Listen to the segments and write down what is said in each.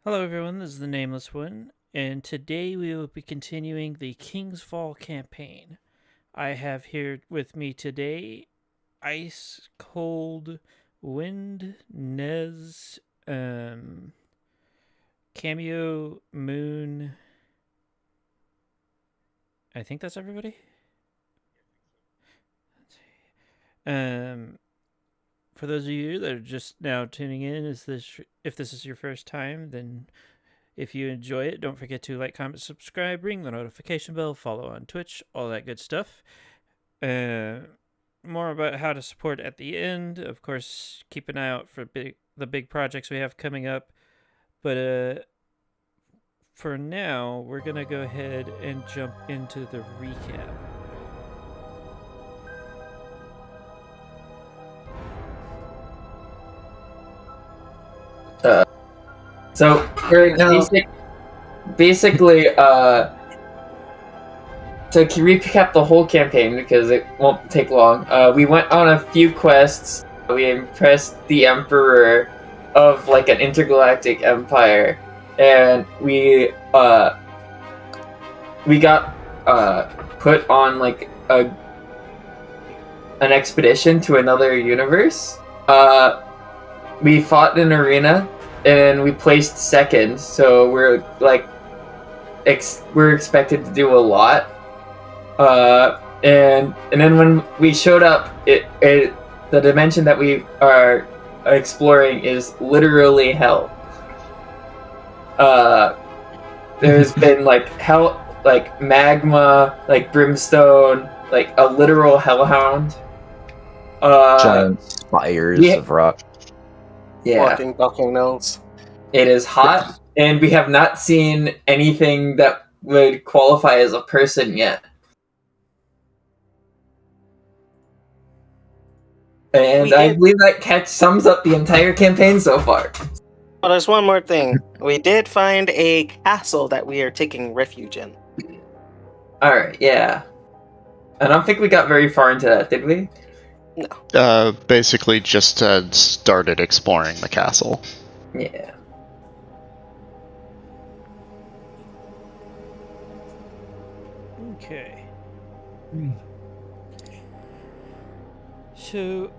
Hello, everyone. This is the Nameless one, and today we will be continuing the King's Fall campaign. I have here with me today Ice Cold Wind Nez Cameo Moon. I think that's everybody. Um, for those of you that are just now tuning in, if this is your first time, then if you enjoy it, don't forget to like, comment, subscribe, ring the notification bell, follow on Twitch, all that good stuff. More about how to support at the end. Of course, keep an eye out for the big projects we have coming up. But for now, we're gonna go ahead and jump into the recap. Uh, so we're No. basically to recap the whole campaign because it won't take long. We went on a few quests. We impressed the Emperor of like an intergalactic empire, and we got put on like an expedition to another universe. We fought in an arena and we placed second, so we're like we're expected to do a lot. And then when we showed up, the dimension that we are exploring is literally hell. There's been like hell, like magma, like brimstone, like a literal hellhound. Giant spires of rock. Yeah. Walking volcanoes. It is hot, and we have not seen anything that would qualify as a person yet. And I believe that sums up the entire campaign so far. Oh, there's one more thing. We did find a castle that we are taking refuge in. Alright, yeah. I don't think we got very far into that, did we? No. Basically just started exploring the castle. Yeah. Okay. So,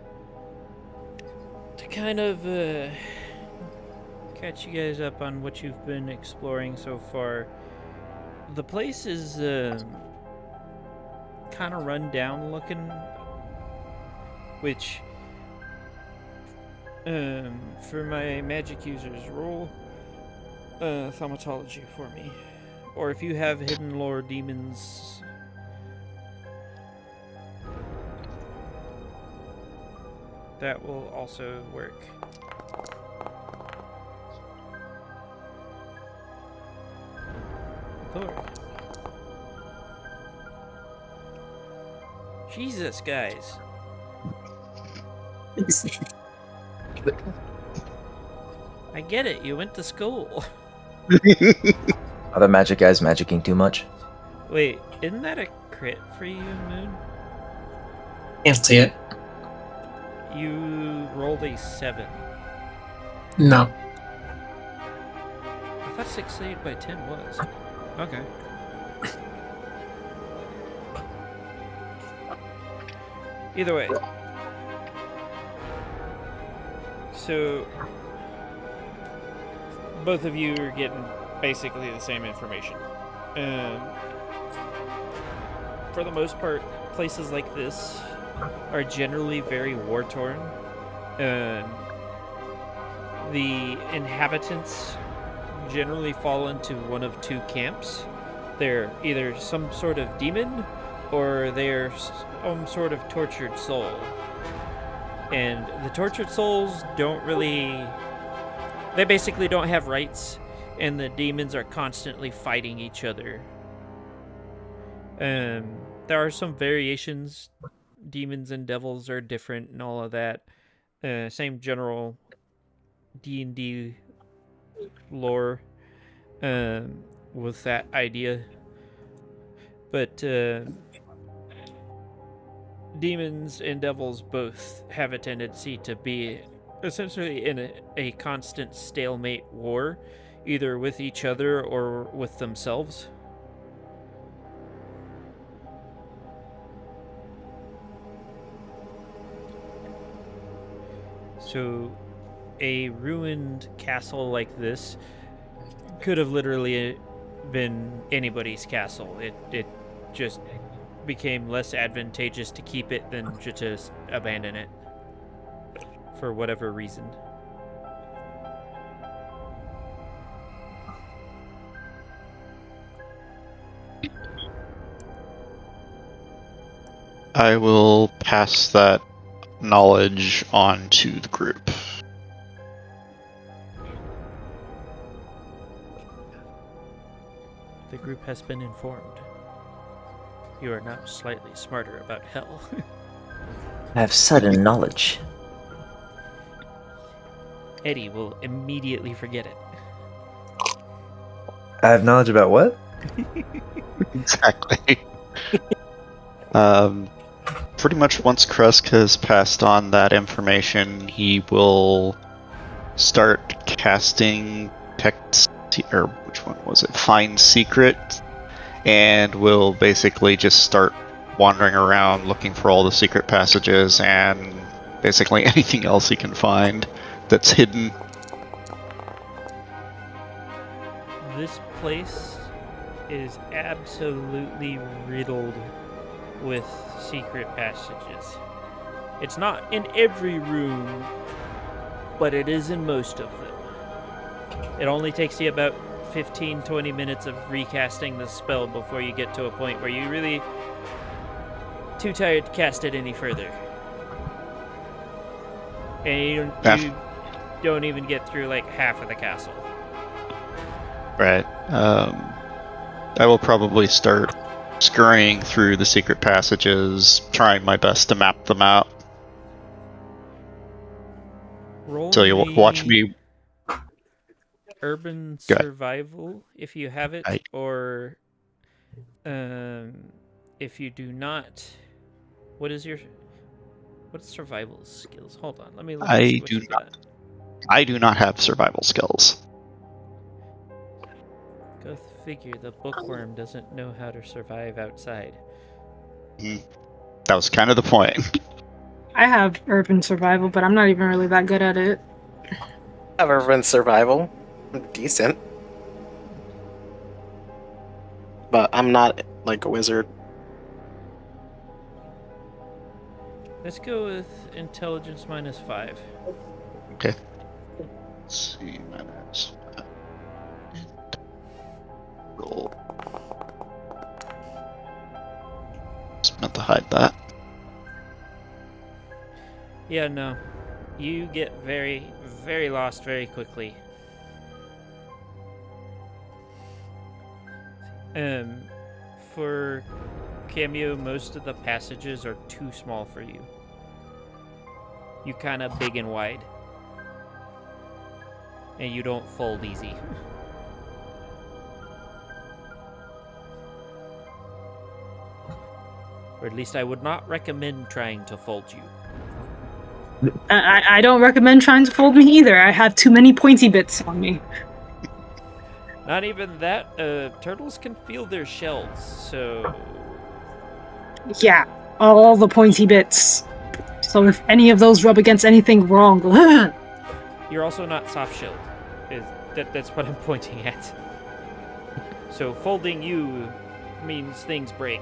to kind of catch you guys up on what you've been exploring so far, the place is kind of run down looking, which for my magic users, roll thaumatology for me, or if you have hidden lore demons, that will also work. Lord. Jesus, guys. I get it, you went to school. Other magic guys magicking too much? Wait, isn't that a crit for you, Moon? Can't see it. You rolled a 7. No. I thought 6 saved by 10 was. Okay. Either way. So, both of you are getting basically the same information. For the most part, places like this are generally very war-torn. The inhabitants generally fall into one of two camps. They're either some sort of demon or they're some sort of tortured soul. And the tortured souls don't really... They basically don't have rights, and the demons are constantly fighting each other. There are some variations. Demons and devils are different and all of that. Same general D&D lore with that idea. But demons and devils both have a tendency to be essentially in a constant stalemate war, either with each other or with themselves. So, a ruined castle like this could have literally been anybody's castle. It just became less advantageous to keep it than to just abandon it for whatever reason. I will pass that knowledge on to the group. The group has been informed. You are now slightly smarter about hell. I have sudden knowledge. Eddie will immediately forget it. I have knowledge about what? Exactly. Pretty much once Krusk has passed on that information, he will start casting or which one was it? Find Secret, and will basically just start wandering around looking for all the secret passages and basically anything else he can find that's hidden. This place is absolutely riddled with secret passages. It's not in every room, but it is in most of them. It only takes you about 15-20 minutes of recasting the spell before you get to a point where you really too tired to cast it any further. And you don't even get through like half of the castle. Right. I will probably start scurrying through the secret passages, trying my best to map them out. Roll So you'll watch me. Urban Go ahead. survival if you have it, or if you do not. What's survival skills? Hold on, let me look and see what you got. I do not have survival skills. Go figure, the bookworm doesn't know how to survive outside. That was kind of the point. I have urban survival, but I'm not even really that good at it. I have urban survival. I'm decent. But I'm not like a wizard. Let's go with intelligence -5. Okay. Let's see, minus. Roll. Just meant to hide that. Yeah, no. You get very, very lost very quickly. For Cameo, most of the passages are too small for you. You kind of big and wide. And you don't fold easy. Or at least I would not recommend trying to fold you. I don't recommend trying to fold me either. I have too many pointy bits on me. Not even that. Turtles can feel their shells, so... Yeah, all the pointy bits. So if any of those rub against anything wrong... You're also not soft-shelled. That's what I'm pointing at. So folding you means things break.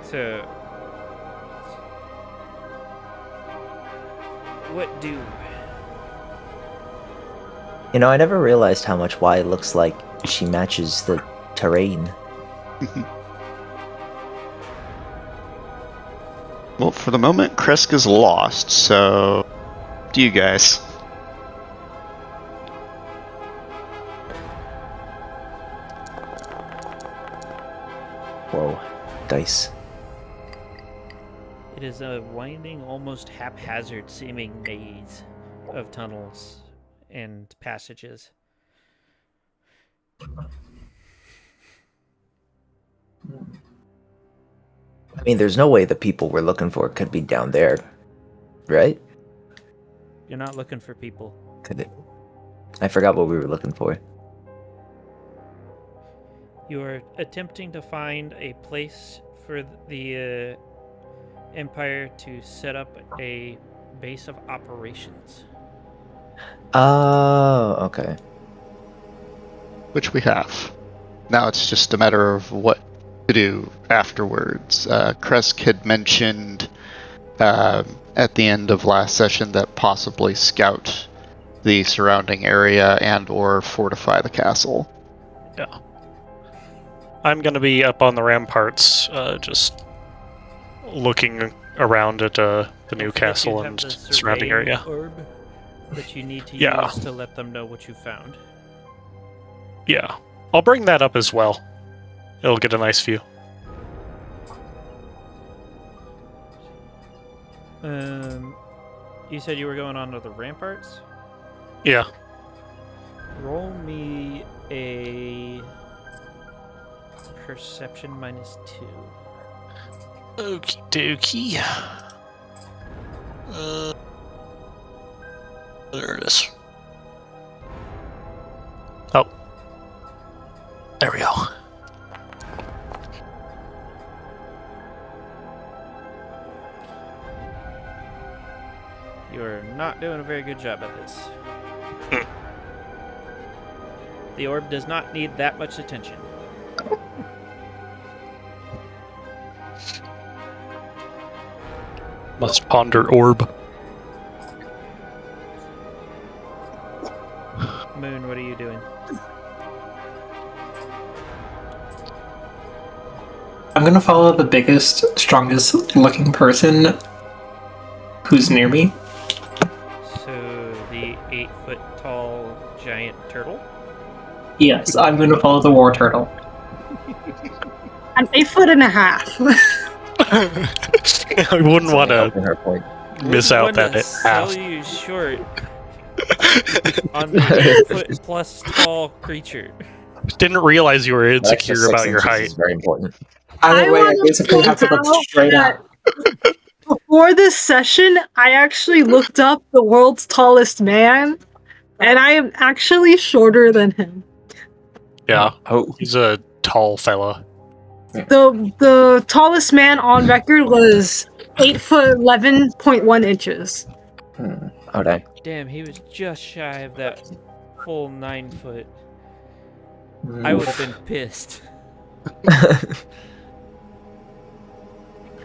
So... what do? You know, I never realized how much Y looks like she matches the terrain. Well, for the moment, Kresk is lost, so... do you guys? Whoa. Dice. It is a winding, almost haphazard-seeming maze of tunnels and passages. I mean, there's no way the people we're looking for could be down there. right? You're not looking for people. Could it? I forgot what we were looking for. You are attempting to find a place for the Empire to set up a base of operations. Oh, okay. Which we have. Now it's just a matter of what to do afterwards. Kresk had mentioned at the end of last session that possibly scout the surrounding area and or fortify the castle. Yeah. I'm going to be up on the ramparts, just looking around at the new castle and surrounding area. Orb that you need to Yeah. use to let them know what you found. Yeah. I'll bring that up as well. It'll get a nice view. You said you were going on to the ramparts? Yeah. Roll me a perception -2. Okie dokie. There it is. Oh. There we go. You're not doing a very good job at this. The orb does not need that much attention. Must ponder orb. Moon, what are you doing? I'm gonna follow the biggest, strongest looking person who's near me. So, the 8-foot tall giant turtle? Yes, I'm gonna follow the war turtle. I'm 8'1.5". I wouldn't want to Open her point. miss out Wouldn't that wanna half. sell you short on the 8-foot plus tall creature. Didn't realize you were That extra insecure 6 about your inches height. is very important. Either way, I wanna basically have to point look out straight that up. Before this session, I actually looked up the world's tallest man, and I am actually shorter than him. Yeah, Oh, he's a tall fella. The tallest man on record was 8'11.1". oh dang. Damn, he was just shy of that full 9 foot. I would have been pissed.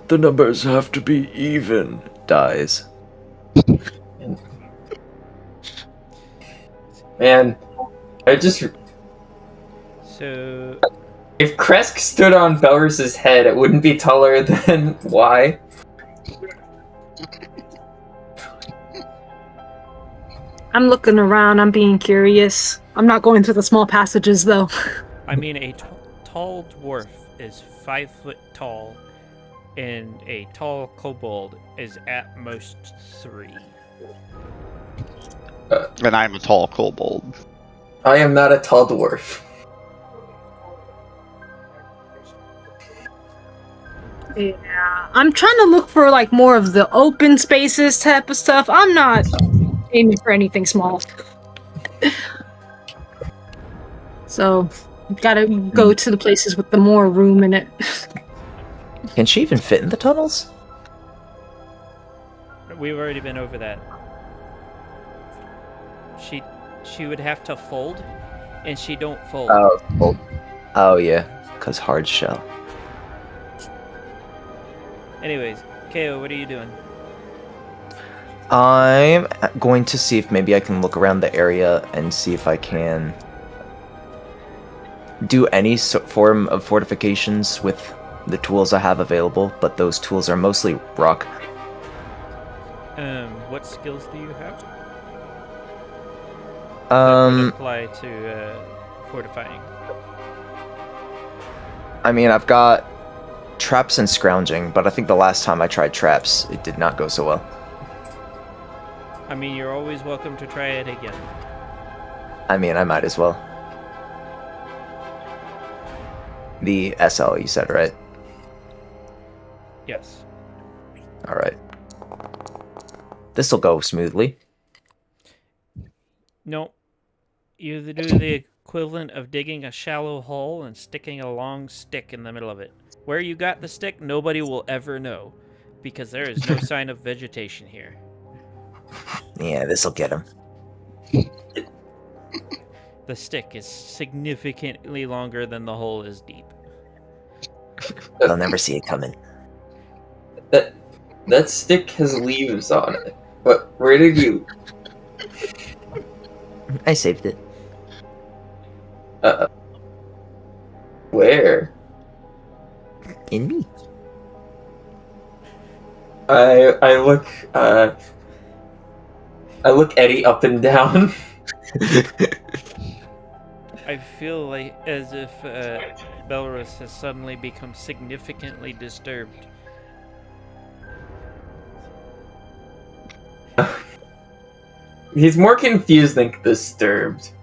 The numbers have to be even. Dies. Man, I just So, if Kresk stood on Belarus's head, it wouldn't be taller than Y. I'm looking around, I'm being curious. I'm not going through the small passages, though. I mean, a tall dwarf is 5 foot tall, and a tall kobold is at most 3. And I'm a tall kobold. I am not a tall dwarf. Yeah, I'm trying to look for like more of the open spaces type of stuff. I'm not aiming for anything small. So, gotta go to the places with the more room in it. Can she even fit in the tunnels? We've already been over that. She would have to fold, and she don't fold. Oh yeah, cause hard shell. Anyways, KO, what are you doing? I'm going to see if maybe I can look around the area and see if I can do any form of fortifications with the tools I have available, but those tools are mostly rock. What skills do you have? That would apply to fortifying. I mean, I've got traps and scrounging, but I think the last time I tried traps, it did not go so well. I mean, you're always welcome to try it again. I mean, I might as well. The SL, you said, right? Yes. Alright. this'll go smoothly. No. You do the equivalent of digging a shallow hole and sticking a long stick in the middle of it. Where you got the stick, nobody will ever know, because there is no sign of vegetation here. Yeah, this'll get him. The stick is significantly longer than the hole is deep. They'll never see it coming. That stick has leaves on it. But where did you? I saved it. Where? In me. I look Eddie up and down. I feel like as if Belarus has suddenly become significantly disturbed. He's more confused than disturbed.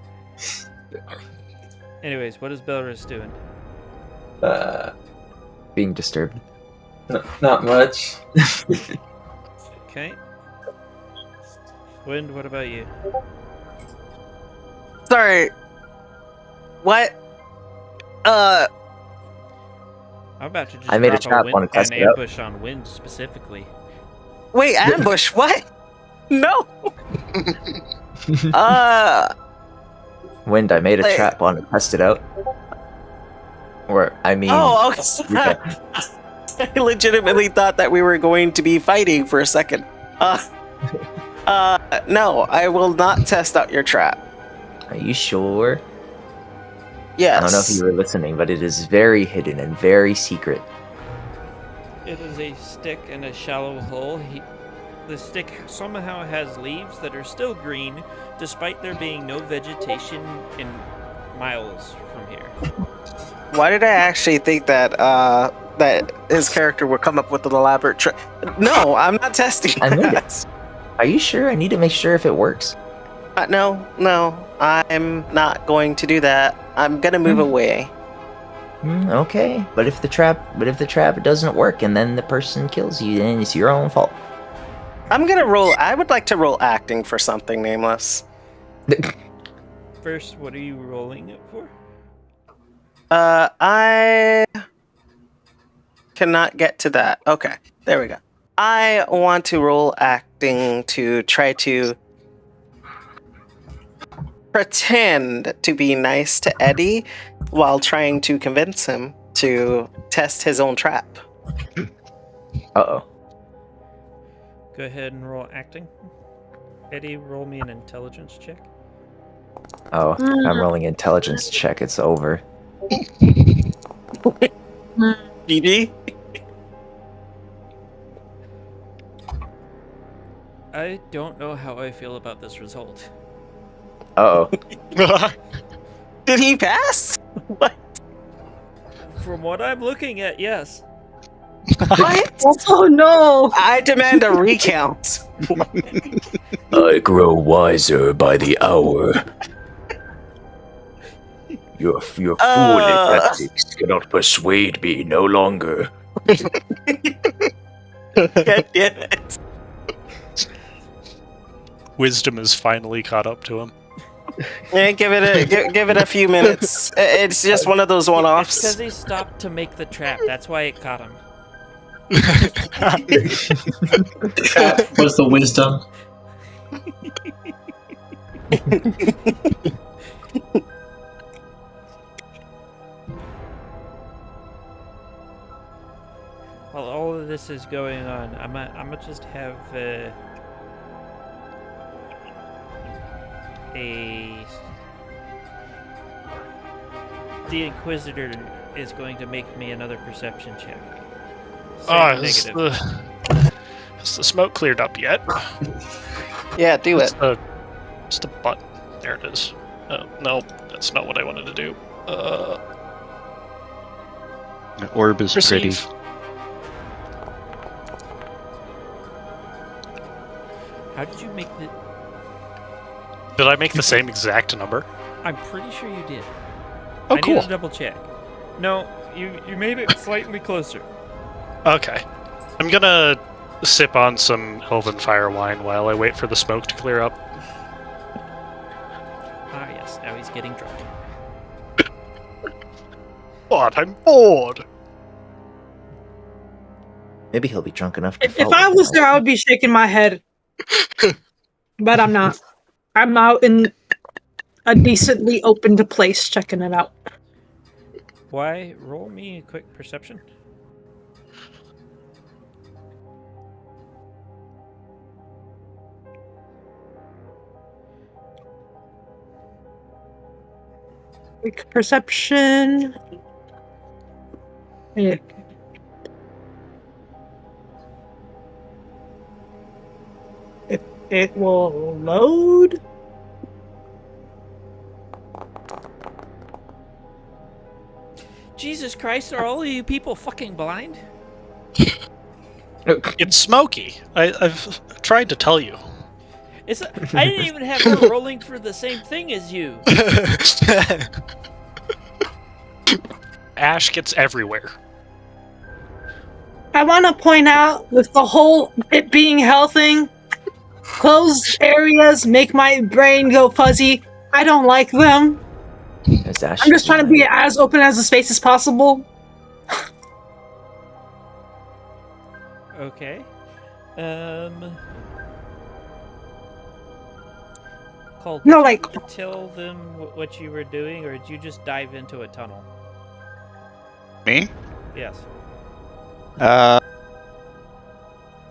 Anyways, what is Belarus doing? Being disturbed. Not much. Okay. Wind, what about you? Sorry. What? I'm about to just I made a drop trap, wind, wanna test an it out? ambush on Wind specifically. Wait, ambush? What? No. Wind, I made a Like- trap on to test it out. Or, I mean... Oh, okay. I legitimately thought that we were going to be fighting for a second. No, I will not test out your trap. Are you sure? Yes. I don't know if you were listening, but it is very hidden and very secret. It is a stick in a shallow hole. The stick somehow has leaves that are still green, despite there being no vegetation in miles from here. Why did I actually think that that his character would come up with an elaborate trick? No, I'm not testing I made that. Are you sure? I need to make sure if it works. No, I'm not going to do that. I'm gonna move away. Okay, but if the trap doesn't work and then the person kills you, then it's your own fault. I'm gonna roll. I would like to roll acting for something, Nameless. First, what are you rolling it for? I cannot get to that. Okay, there we go. I want to roll acting to try to pretend to be nice to Eddie while trying to convince him to test his own trap. Uh-oh. Go ahead and roll acting. Eddie, roll me an intelligence check. Oh, I'm rolling intelligence check. It's over. BD? I don't know how I feel about this result. Uh-oh. Did he pass? What? From what I'm looking at, yes. What? Oh no! I demand a recount. I grow wiser by the hour. Your foolish tactics cannot persuade me no longer. God damn it. Wisdom is finally caught up to him. Yeah, give it a few minutes. It's just one of those Because one-offs. he stopped to make the trap. That's why it caught him. That was the wisdom. While all of this is going on, I'm gonna just have the Inquisitor is going to make me another perception check. Same negative. Has the smoke cleared up yet? Yeah, do it. It's the button. There it is. No, that's not what I wanted to do. The orb is pretty. Perceive. How did you make the? Did I make the same exact number? I'm pretty sure you did. Oh, I cool. need to double check. No, you made it slightly closer. Okay. I'm gonna sip on some elven fire wine while I wait for the smoke to clear up. Ah, yes. Now he's getting drunk. But I'm bored. Maybe he'll be drunk enough to If follow I was us. there, I would be shaking my head. But I'm not. I'm out in a decently opened place checking it out. Why? Roll me a quick perception. Quick perception. Yeah. It will load. Jesus Christ, are all of you people fucking blind? It's smoky. I've tried to tell you. I didn't even have her rolling for the same thing as you. Ash gets everywhere. I want to point out with the whole it being hell thing, closed areas make my brain go fuzzy. I don't like them. As Ash I'm just trying to be as open as the space as possible. Okay. Cole, No, did like- you tell them what you were doing, or did you just dive into a tunnel? Me? Yes.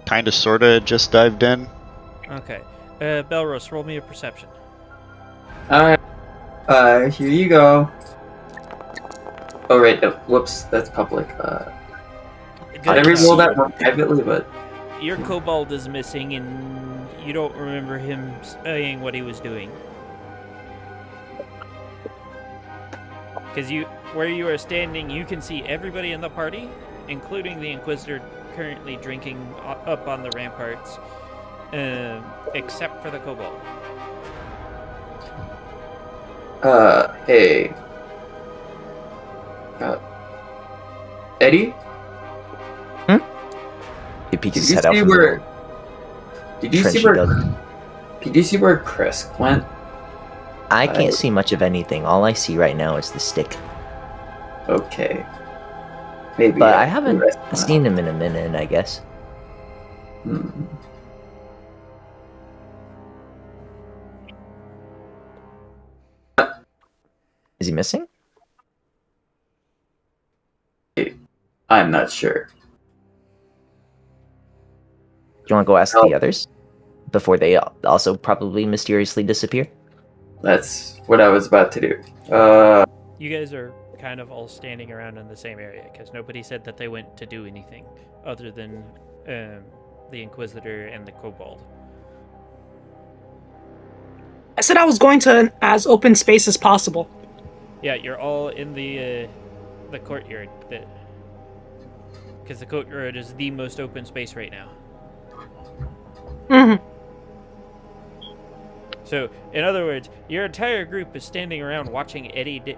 Kinda sorta just dived in. Okay. Belros, roll me a perception. Alright. Here you go. Oh, right. No, whoops. That's public. I roll that more privately, but... Your kobold is missing, and you don't remember him saying what he was doing. Because where you are standing, you can see everybody in the party, including the Inquisitor currently drinking up on the ramparts, except for the kobold. Hey. Eddie? He peeked Did his you head out see from where... the Did you see trenchy where... dug. Did you see where Chris went? I can't see much of anything. All I see right now is the stick. Okay. Maybe. But yeah, I haven't the rest went seen him in a minute, I guess. out. Hmm. Is he missing? I'm not sure. Do you want to go ask No. the others? Before they also probably mysteriously disappear? That's what I was about to do. You guys are kind of all standing around in the same area, because nobody said that they went to do anything other than the Inquisitor and the kobold. I said I was going to an as open space as possible. Yeah, you're all in the courtyard, because the courtyard is the most open space right now. Mm-hmm. So, in other words, your entire group is standing around watching Eddie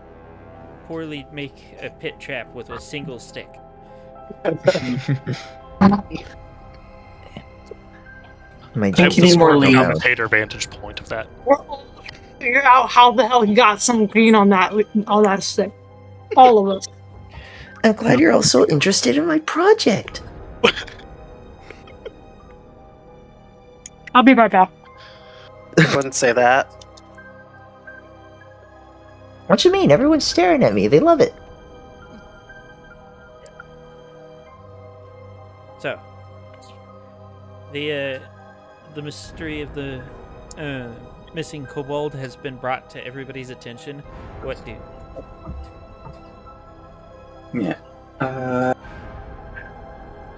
poorly make a pit trap with a single stick. My I judge have is the more sort of lead. commentator vantage point of that. We're all figure out how the hell he got some green on that stick. All of us. I'm glad you're also interested in my project. I'll be right back. I wouldn't say that. What you mean? Everyone's staring at me. They love it. So, the mystery of the missing kobold has been brought to everybody's attention. What do? Yeah.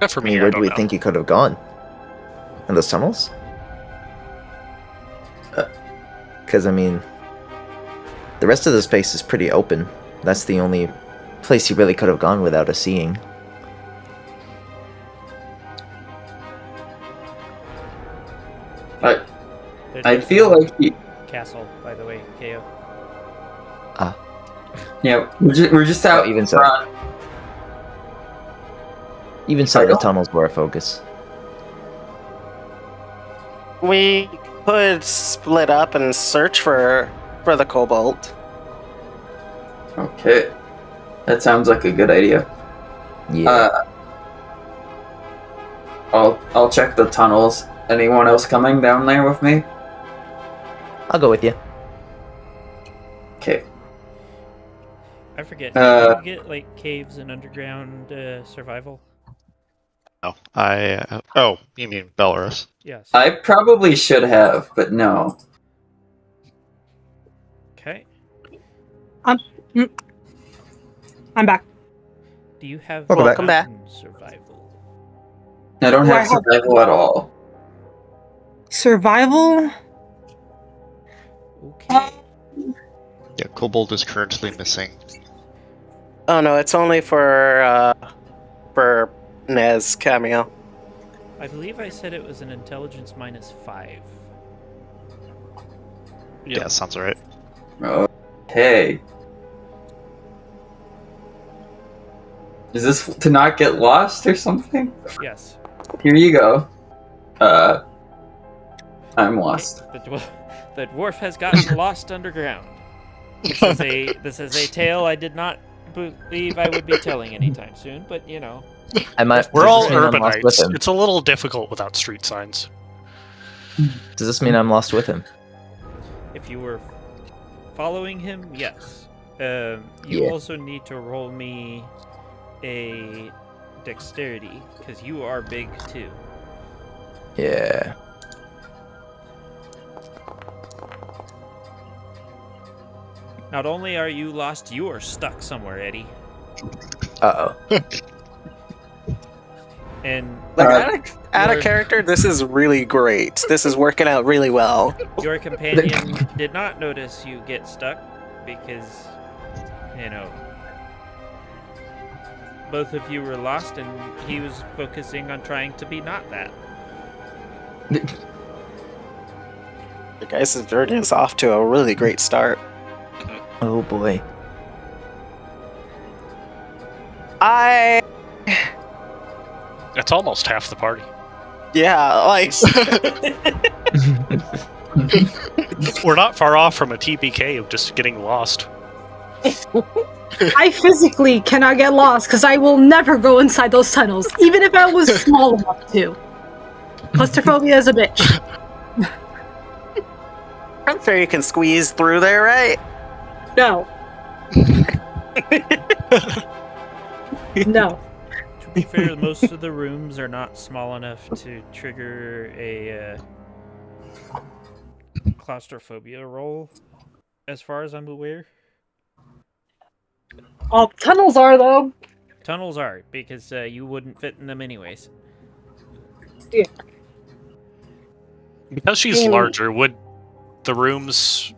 Not for I mean, me, I where do don't we know. think he could have gone? In those tunnels? Because, I mean, the rest of the space is pretty open. That's the only place he really could have gone without us seeing. I feel like he... Castle, by the way, KO. Yeah, we're just out even so. front. Even so, I the don't- tunnels were a focus. We could split up and search for the kobold. Okay. That sounds like a good idea. Yeah. I'll check the tunnels. Anyone else coming down there with me? I'll go with you. Okay. I forget. Did you get like caves and underground survival? Oh, oh, you mean Belarus? Yes. I probably should have, but no. Okay. I'm back. Do you have Welcome back. survival? I don't Do I have have- survival at all. Survival? Okay. Yeah, Kobold is currently missing. Oh no, it's only for Nez cameo. I believe I said it was an intelligence -5. Yeah, sounds right. Okay. Is this to not get lost or something? Yes. Here you go. I'm lost. The dwarf has gotten lost underground. This is a tale I did not believe I would be telling anytime soon, but you know. We're all does this mean I'm lost with urbanites. him? It's a little difficult without street signs. Does this mean I'm lost with him? If you were following him, yes. You Yeah. also need to roll me a dexterity, because you are big too. Yeah. Not only are you lost, you are stuck somewhere, Eddie. Uh-oh. And Like out of your- character, this is really great. This is working out really well. your companion did not notice you get stuck because, you know, both of you were lost and he was focusing on trying to be not that. The guys' journey is off to a really great start. Oh boy. It's almost half the party. Yeah, like We're not far off from a TPK of just getting lost. I physically cannot get lost because I will never go inside those tunnels, even if I was small enough to. Claustrophobia is a bitch. I'm sure you can squeeze through there, right? No. No. To be fair, most of the rooms are not small enough to trigger a claustrophobia roll, as far as I'm aware. All tunnels are, though. Tunnels are, because you wouldn't fit in them anyways. Because she's larger, would the rooms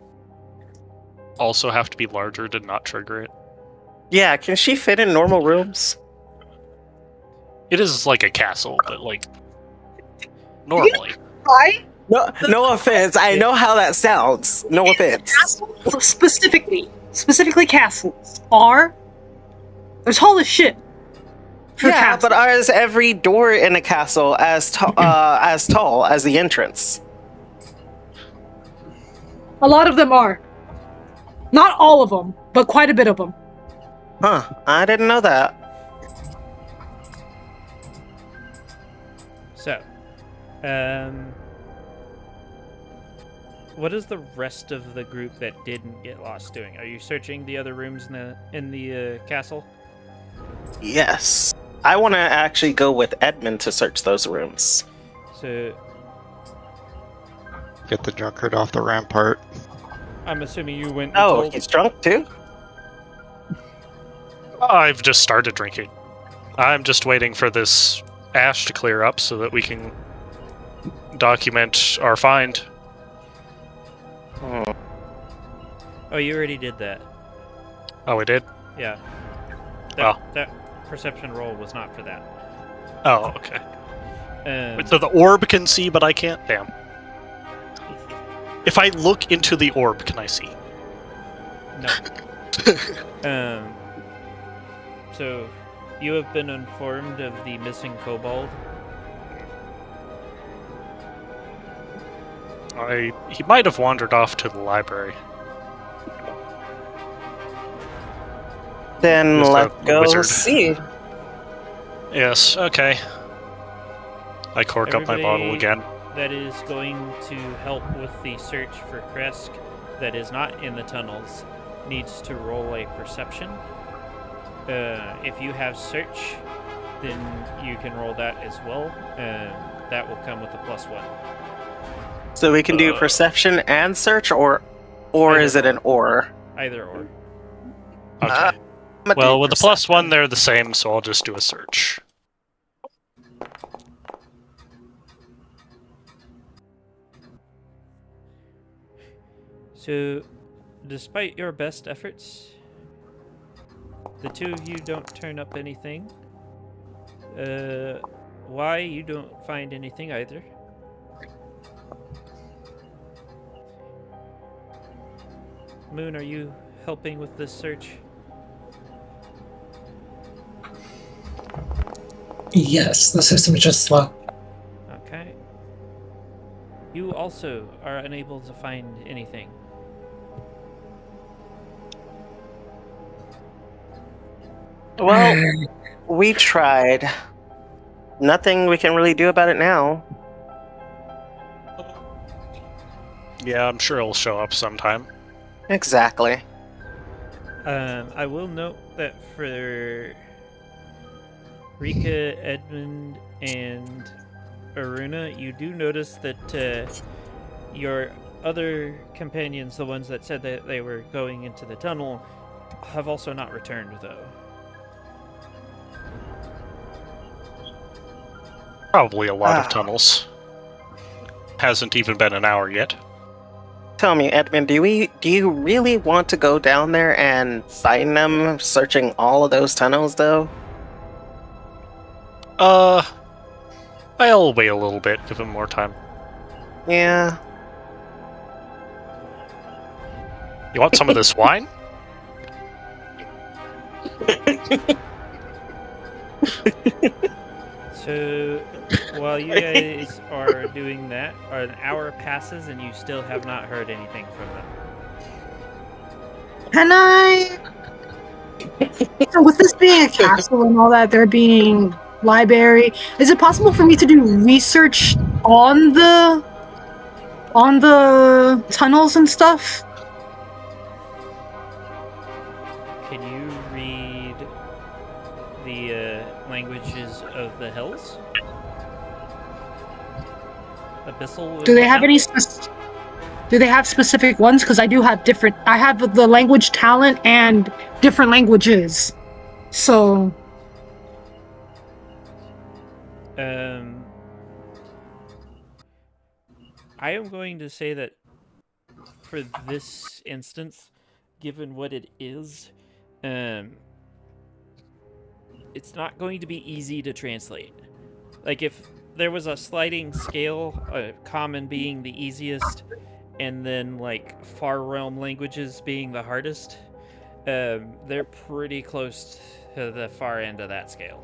also have to be larger to not trigger it? Yeah, can she fit in normal rooms? It is like a castle, but like normally. Why? No offense. I know how that sounds. No offense. Castles, specifically castles, are... There's tall as shit. For Yeah, castles. but is every door in a castle as tall as the entrance? A lot of them are. Not all of them, but quite a bit of them. Huh, I didn't know that. So, what is the rest of the group that didn't get lost doing? Are you searching the other rooms in the castle? Yes. I want to actually go with Edmund to search those rooms. So, Get the drunkard off the rampart. I'm assuming you went and Oh, told... he's drunk too? I've just started drinking. I'm just waiting for this ash to clear up so that we can document our find. Oh, you already did that. Oh, we did? Yeah. Oh. That perception roll was not for that. Oh, okay. Um, So the orb can see, but I can't? Damn. If I look into the orb, can I see? no. So, you have been informed of the missing kobold. He might have wandered off to the library. Then Just a let's go wizard. see. Yes, okay. I cork up my bottle Everybody again. that is going to help with the search for Kresk that is not in the tunnels needs to roll a perception. If you have search, then you can roll that as well. That will come with a +1. So we can do perception and search, or Either is it an or? Either or. Okay. Well, with the +1, they're the same, so I'll just do a search. So, despite your best efforts, the two of you don't turn up anything. Why you don't find anything either? Moon, are you helping with this search? Yes, the system is just slow. Okay. You also are unable to find anything. Well, we tried. Nothing we can really do about it now. Yeah, I'm sure it'll show up sometime. Exactly. I will note that for Rika, Edmund, and Aruna, you do notice that your other companions, the ones that said that they were going into the tunnel, have also not returned, though. Probably a lot of tunnels. Hasn't even been an hour yet. Tell me, Edmund, do you really want to go down there and find them searching all of those tunnels, though? I'll wait a little bit, give him more time. Yeah. You want some of this wine? So, while you guys are doing that, an hour passes and you still have not heard anything from them. Can I? So with this being a castle and all that, there being library, is it possible for me to do research on the tunnels and stuff? Can you read the languages of the hills? Abyssal? Do they have any do they have specific ones? Because I do have different. I have the language talent and different languages. So. I am going to say that for this instance, given what it is, it's not going to be easy to translate. Like, if there was a sliding scale, common being the easiest, and then, like, far realm languages being the hardest, they're pretty close to the far end of that scale.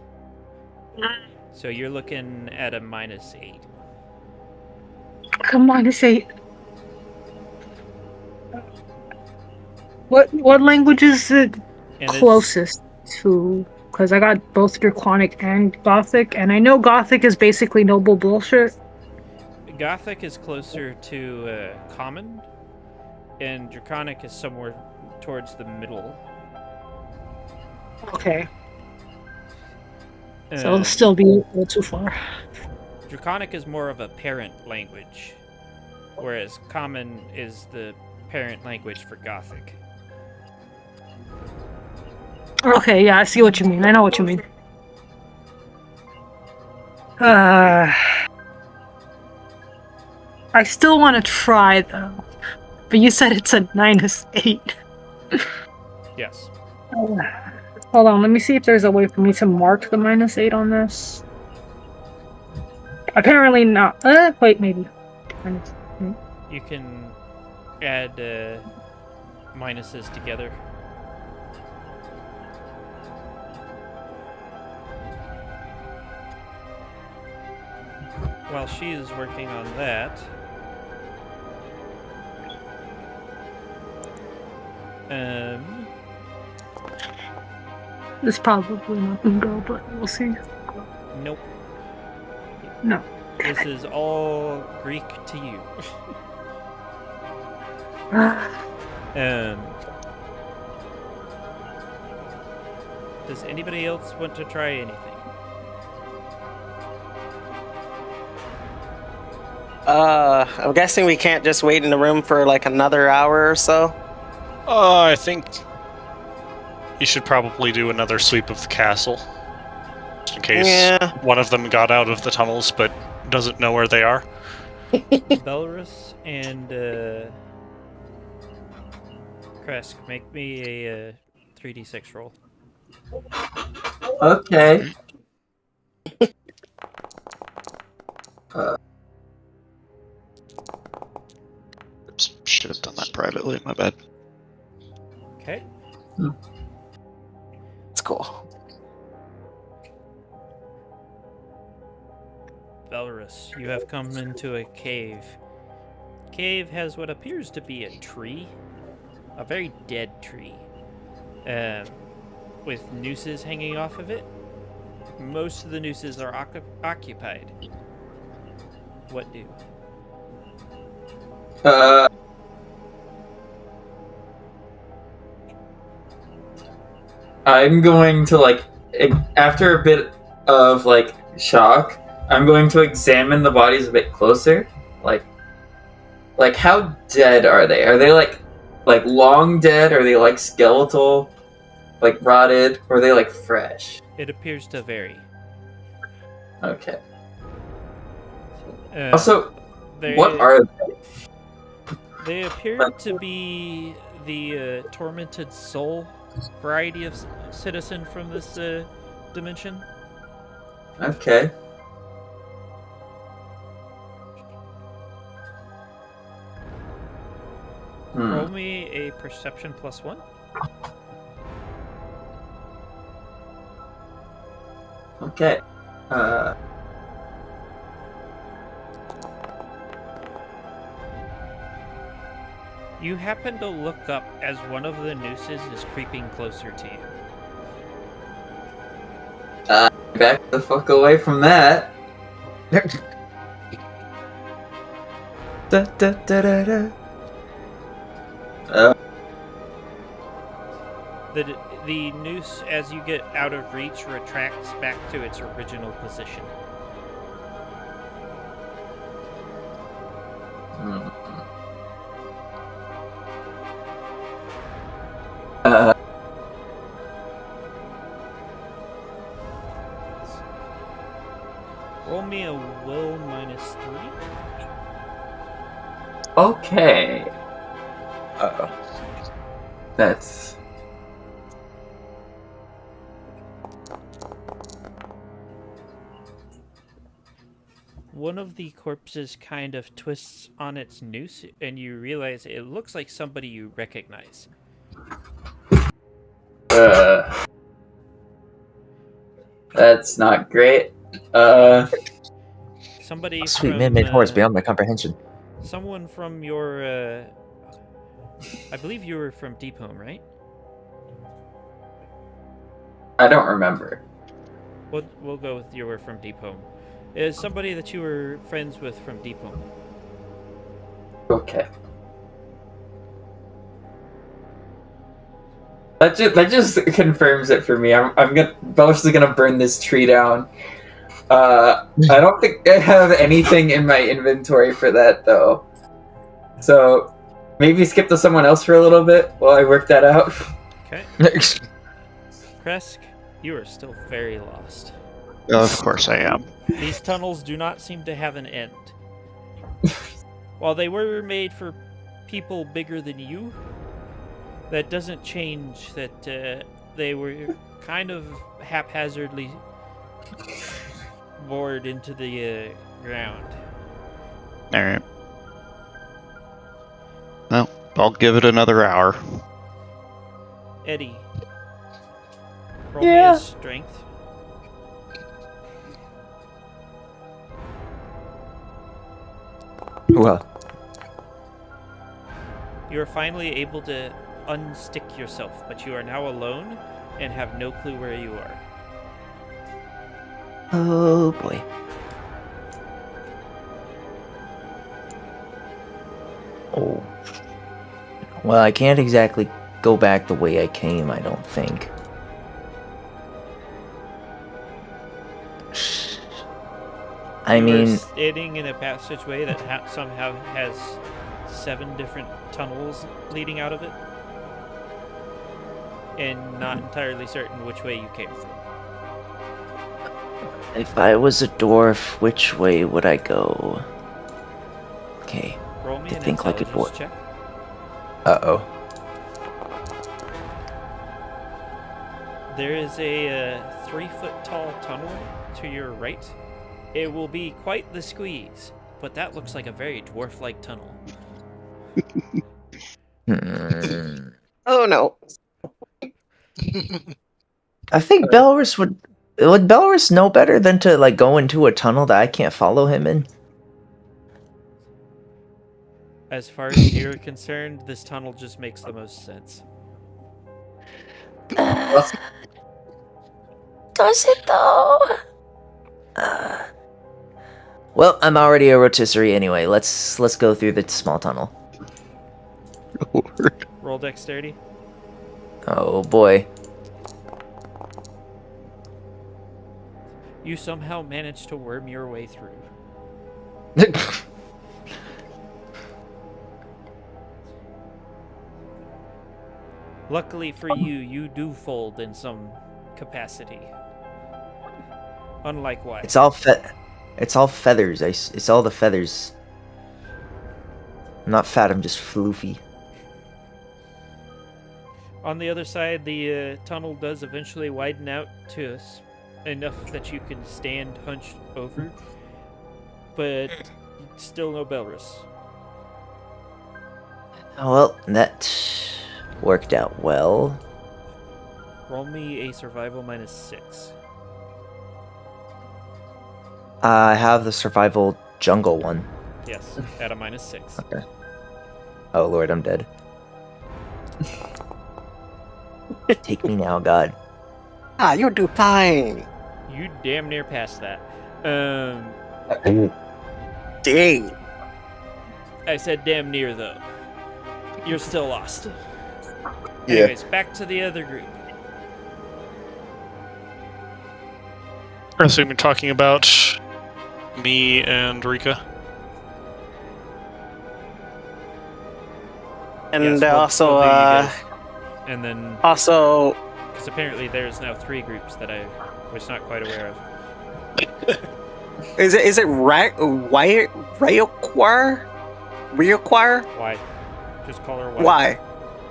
So you're looking at a -8. Come on, to say. What language is it closest to? Because I got both Draconic and Gothic, and I know Gothic is basically noble bullshit. Gothic is closer to Common, and Draconic is somewhere towards the middle. Okay. So it'll still be a little too far. Draconic is more of a parent language, whereas Common is the parent language for Gothic. Okay, yeah, I see what you mean. I know what you mean. I still want to try, though. But you said it's a -8. Yes. Hold on, let me see if there's a way for me to mark the -8 on this. Apparently not. Wait, maybe. You can add minuses together. While she is working on that, Um, It's probably not gonna go, but we'll see. nope. No. This is all Greek to you. Does anybody else want to try anything? I'm guessing we can't just wait in the room for like another hour or so. I think you should probably do another sweep of the castle. Just in case one of them got out of the tunnels but doesn't know where they are. Belarus and Kresk, make me a 3d6 roll. Okay. Oops, should have done that privately. My bad. Okay. It's cool. Belarus, you have come into a cave. Cave has what appears to be a tree. A very dead tree. With nooses hanging off of it. Most of the nooses are occupied. What do? I'm going to after a bit of shock, I'm going to examine the bodies a bit closer. Like how dead are they? Are they like long dead? Are they skeletal, rotted? Or are they fresh? It appears to vary. Okay. Also, what are they? They appear to be the tormented soul variety of citizen from this dimension. Okay. Roll me a perception +1. Okay. You happen to look up as one of the nooses is creeping closer to you. Back the fuck away from that. Da, da, da, da, da. The noose, as you get out of reach, retracts back to its original position. Roll me a will -3. Okay. That's... One of the corpses kind of twists on its noose, and you realize it looks like somebody you recognize. That's not great. Somebody Sweet from, man made horrors beyond my comprehension. Someone from your, I believe you were from Deep Home, right? I don't remember. We'll go with you were from Deep Home. Is somebody that you were friends with from Deep Home. Okay. That just confirms it for me. Belarus gonna burn this tree down. I don't think I have anything in my inventory for that though. So maybe skip to someone else for a little bit while I work that out. Okay. Kresk, you are still very lost. Of course I am. These tunnels do not seem to have an end. While they were made for people bigger than you, that doesn't change that they were kind of haphazardly bored into the ground. Alright. Well, I'll give it another hour. Eddie, roll me a strength. Well, You're finally able to unstick yourself, but you are now alone and have no clue where you are. Oh boy. Oh. Well, I can't exactly go back the way I came, I don't think. I You are mean, standing in a passageway that somehow has 7 different tunnels leading out of it, and not entirely certain which way you came from. if I was a dwarf, which way would I go? Okay. Roll me To an think like a intelligence dwarf. check. Uh-oh. There is a 3-foot tall tunnel to your right. It will be quite the squeeze, but that looks like a very dwarf-like tunnel. Oh no. I think Belarus would Belarus know better than to like go into a tunnel that I can't follow him in? As far as you're concerned, this tunnel just makes the most sense. Does it though? Well, I'm already a rotisserie anyway. Let's go through the small tunnel. Roll dexterity. Oh boy. You somehow managed to worm your way through. Luckily for you, you do fold in some capacity. Unlike why? It's all feathers. It's all the feathers. I'm not fat, I'm just floofy. On the other side, the tunnel does eventually widen out to enough that you can stand hunched over, but still no Belarus. Well, that worked out well. Roll me a survival -6. I have the survival jungle one. Yes, at a -6. Okay. Oh lord, I'm dead. Take me now, God. Ah, you'll do fine. You damn near passed that. Dang. I said damn near, though. You're still lost. Yeah. Anyways, back to the other group. I assume you're talking about me and Rika. And Yes, we'll also, do you guys. And then, also, because apparently there's now 3 groups that I was not quite aware of. is it Ryoquar? Ryoquar? Why? Just call her Why.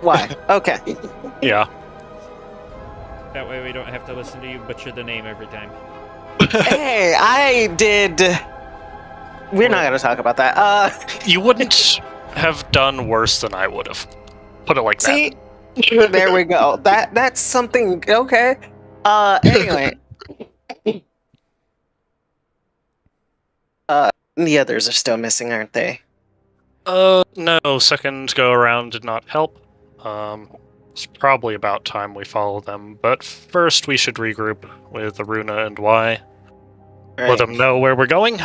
Why? Okay. Yeah. That way we don't have to listen to you butcher the name every time. Hey, I did. We're not gonna talk about that. You wouldn't have done worse than I would have. Put it like See, there we go. That's something. Okay. Anyway. The others are still missing, aren't they? No, second go around did not help. It's probably about time we follow them, but first we should regroup with Aruna and Y. Right. Let them know where we're going.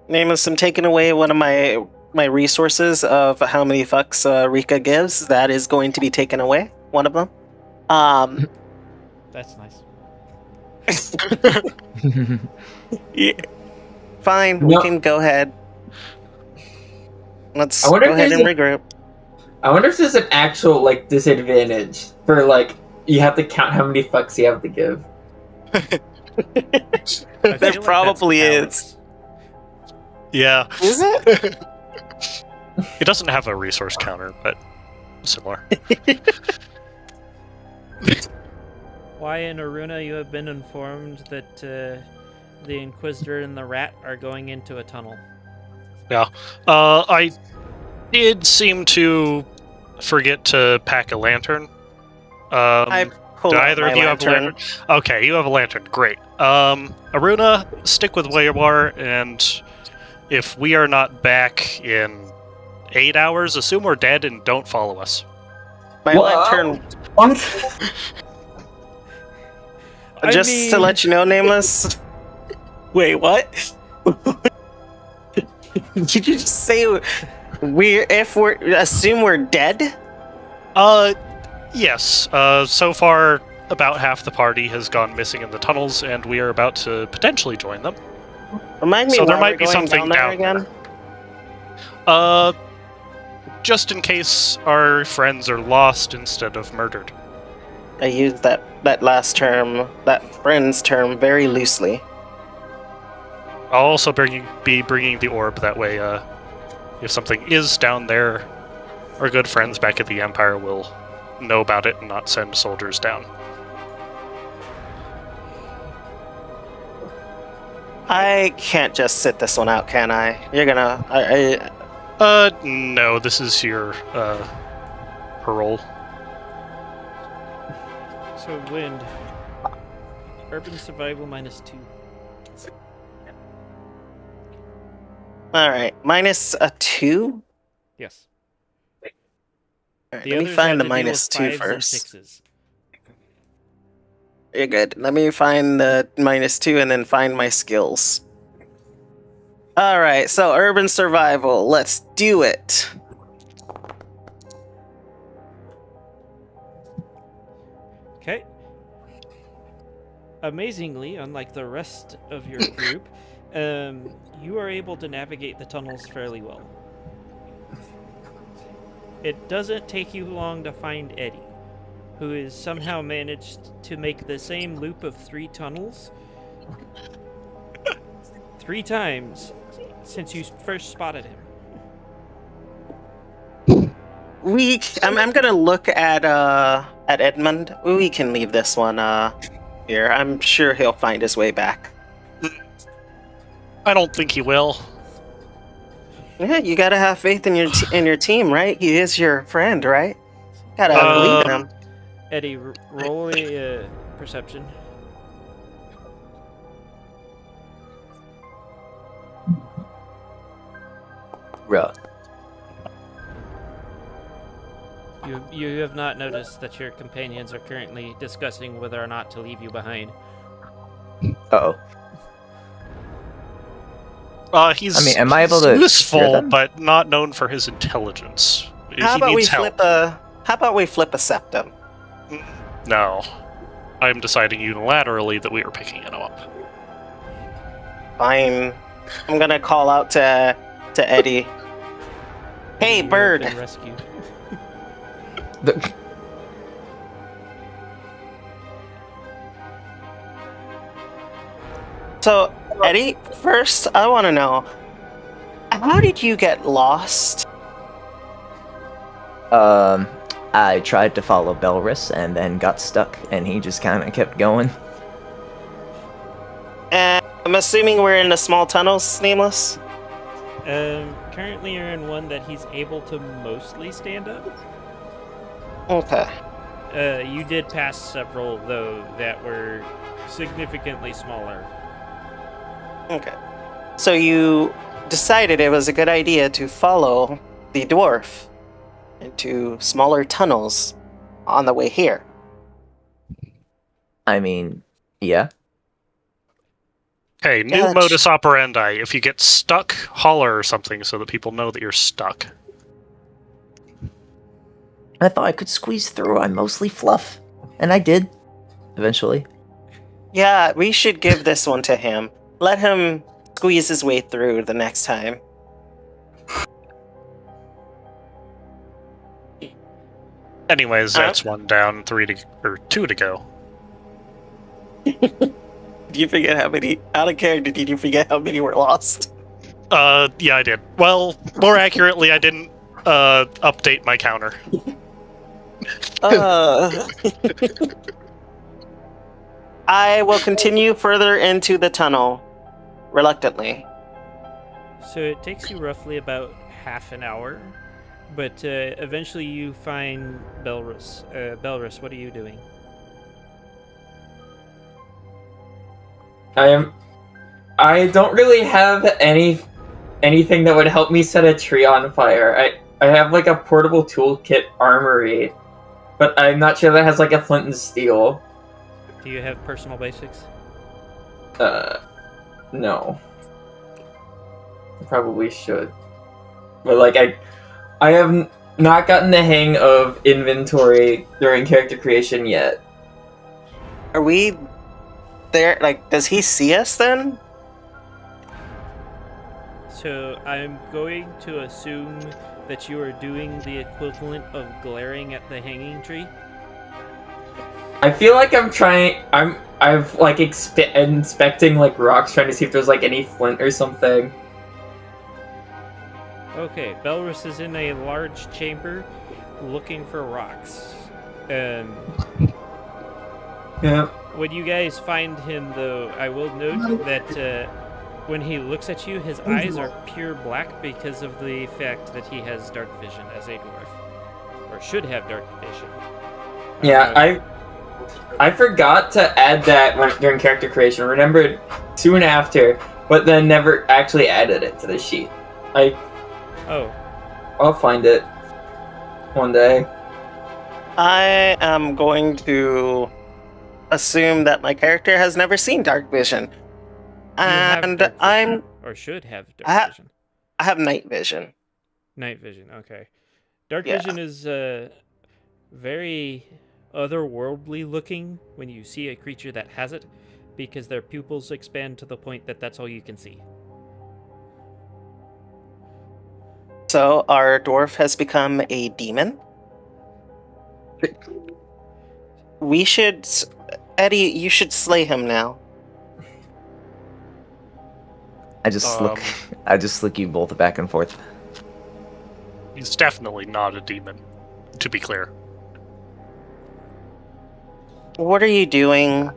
Nameless, I'm taking away one of my resources of how many fucks Rika gives. That is going to be taken away. One of them. That's nice. Yeah. Fine, No. we can go ahead. Let's I go wonder if ahead and there's regroup. I wonder if there's an actual like disadvantage for like you have to count how many fucks you have to give. I feel There like probably that's is. Yeah. Is it? It doesn't have a resource counter, but similar. Why in Aruna you have been informed that the Inquisitor and the Rat are going into a tunnel. Yeah. I did seem to forget to pack a lantern. I pulled do out either my of you have a lantern. lantern? Okay, you have a lantern. Great. Aruna, stick with where you are, and if we are not back in 8 hours, assume we're dead and don't follow us. My lantern. What? Just to let you know, Nameless. Wait, what? Did you just say assume we're dead? Yes. So far, about half the party has gone missing in the tunnels, and we are about to potentially join them. Remind me. So there why might we're be going something down there down again. Just in case our friends are lost instead of murdered. I used that last term, that friends term, very loosely. I'll also be bringing the orb. That way, if something is down there, our good friends back at the Empire will know about it and not send soldiers down. I can't just sit this one out, can I? You're gonna. No, this is your, parole. So, Wind. Urban survival -2. Alright, minus a 2? Yes. Alright, The let me others find had the to deal minus with 2 5s and first. 6s. You're good. Let me find the minus 2 and then find my skills. Alright, so urban survival. Let's do it. Okay. Amazingly, unlike the rest of your group, you are able to navigate the tunnels fairly well. It doesn't take you long to find Eddie, who has somehow managed to make the same loop of 3 tunnels 3 times since you first spotted him. I'm gonna look at Edmund. We can leave this one here. I'm sure he'll find his way back. I don't think he will. Yeah, you gotta have faith in your team, right? He is your friend, right? Gotta believe in him. Eddie, roll a perception. Right. You have not noticed that your companions are currently discussing whether or not to leave you behind. Uh-oh. He's I mean, am I able to hear useful, them? but not known for his intelligence. How He about needs help. How about we flip a septum? No. I'm deciding unilaterally that we are picking him up. Fine. I'm gonna call out to Eddie. Hey, You have bird. been rescued. So, Eddie, first, I want to know, how did you get lost? I tried to follow Belris and then got stuck, and he just kind of kept going. And I'm assuming we're in the small tunnels, Nameless? Currently you're in one that he's able to mostly stand up. Okay. You did pass several, though, that were significantly smaller. Okay. So you decided it was a good idea to follow the dwarf into smaller tunnels on the way here. I mean, yeah. Hey, new Yeah, modus operandi. If you get stuck, holler or something so that people know that you're stuck. I thought I could squeeze through. I'm mostly fluff. And I did. Eventually. Yeah, we should give this one to him. Let him squeeze his way through the next time. Anyways, that's 1 down, 2 to go. Did you forget how many? Out of character, did you forget how many were lost? Yeah, I did. Well, more accurately, I didn't update my counter. I will continue further into the tunnel, reluctantly. So it takes you roughly about half an hour, but eventually you find Belris. Belris, what are you doing? I don't really have anything that would help me set a tree on fire. I have like a portable toolkit armory, but I'm not sure that has like a flint and steel. Do you have personal basics? No. I probably should. But like I have not gotten the hang of inventory during character creation yet. Are we there? Like, does he see us then? So I'm going to assume that you are doing the equivalent of glaring at the hanging tree. I feel like I've like inspecting like rocks, trying to see if there's like any flint or something. Okay, Belrus is in a large chamber looking for rocks. Yeah. When you guys find him, though, I will note that when he looks at you, his eyes are pure black because of the fact that he has dark vision as a dwarf. Or should have dark vision. Yeah, I forgot to add that during character creation. Remembered soon after, but then never actually added it to the sheet. I'll find it one day. I am going to assume that my character has never seen dark vision. You have And dark vision, I'm or should have dark vision. I have night vision. Night vision, okay. Dark Yeah. vision is very otherworldly looking when you see a creature that has it, because their pupils expand to the point that that's all you can see. So our dwarf has become a demon. We should, Eddie. You should slay him now. I just look you both back and forth. He's definitely not a demon, to be clear. What are you doing?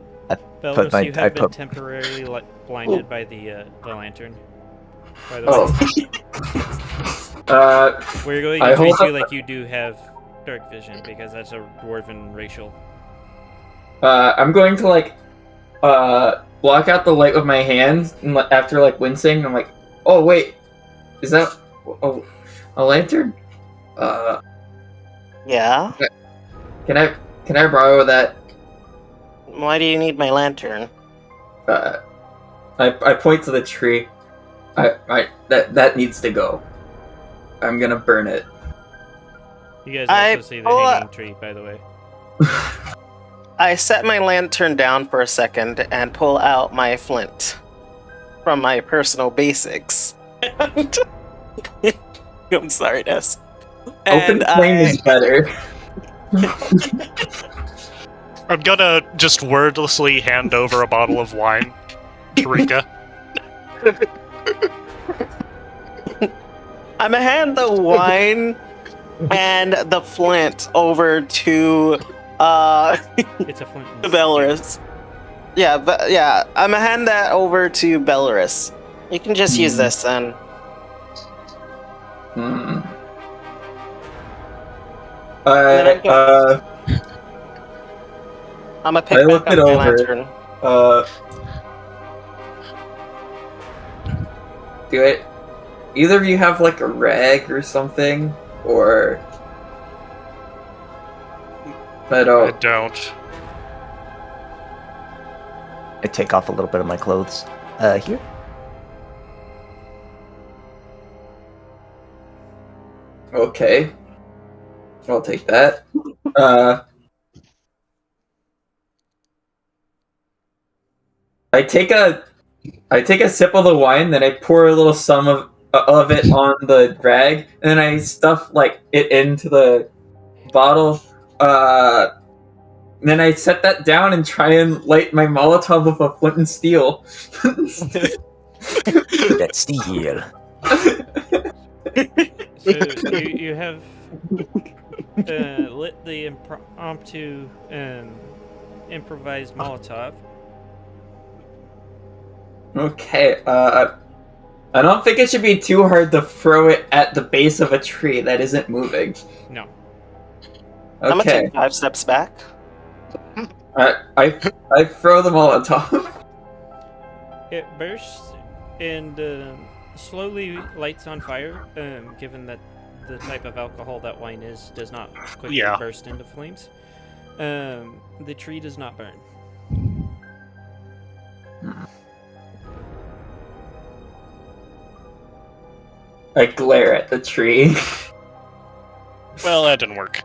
Belrus, you have been put- temporarily blinded by the lantern. By the way, we're going I to treat hold you up- like you do have dark vision because that's a dwarven racial. I'm going to like block out the light with my hands, and after like wincing, I'm like, oh wait, is that a lantern? Yeah. Can I borrow that? Why do you need my lantern? I point to the tree. That needs to go. I'm gonna burn it. You guys also see the hanging tree, by the way. I set my lantern down for a second and pull out my flint from my personal basics. I'm sorry, Ness. Open flame is better. I'm gonna just wordlessly hand over a bottle of wine to Rika. I'm gonna hand the wine and the flint over to It's a flint. to Belarus. Yeah, but yeah, I'm gonna hand that over to Belarus. You can just use this then. Hmm. I'm gonna pick I back looked up it my over. lantern. Do it. Either of you have like a rag or something, or I I don't. don't. I take off a little bit of my clothes. Here. Okay, I'll take that. I take a sip of the wine, then I pour a little some of it on the rag, and then I stuff like it into the bottle. Then I set that down and try and light my Molotov with a flint and steel. That's steel. So you have lit the impromptu improvised Molotov. Okay, I don't think it should be too hard to throw it at the base of a tree that isn't moving. No. I'm gonna Okay, take 5 steps back. I throw the Molotov. It bursts and slowly lights on fire, given that the type of alcohol that wine is does not quickly Yeah. burst into flames. The tree does not burn. I glare at the tree. Well, that didn't work.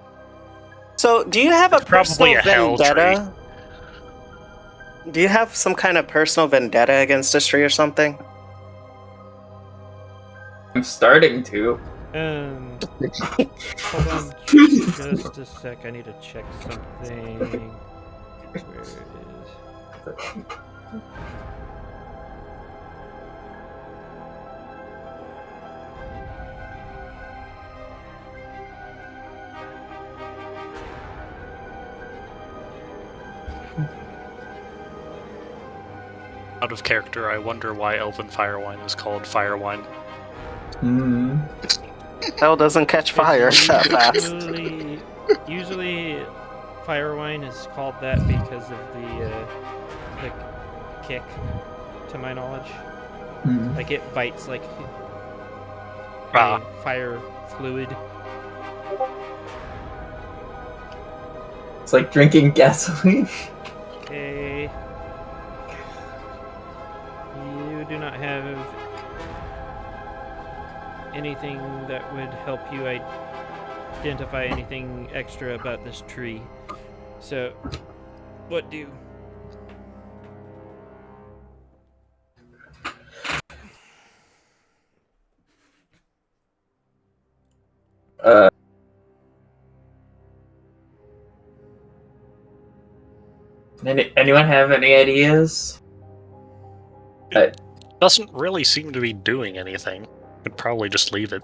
So, do you have a Probably personal a hell vendetta? Do you have some kind of personal vendetta against this tree or something? I'm starting to. Hold on just a sec. I need to check something. Where it is. Out of character, I wonder why Elven fire wine is called fire wine. Hell doesn't catch fire that fast. Usually, fire wine is called that because of the kick, to my knowledge. Like it bites like fire fluid. It's like drinking gasoline. Okay. You do not have anything that would help you identify anything extra about this tree. So, what do? Anyone have any ideas? Doesn't really seem to be doing anything. Could probably just leave it.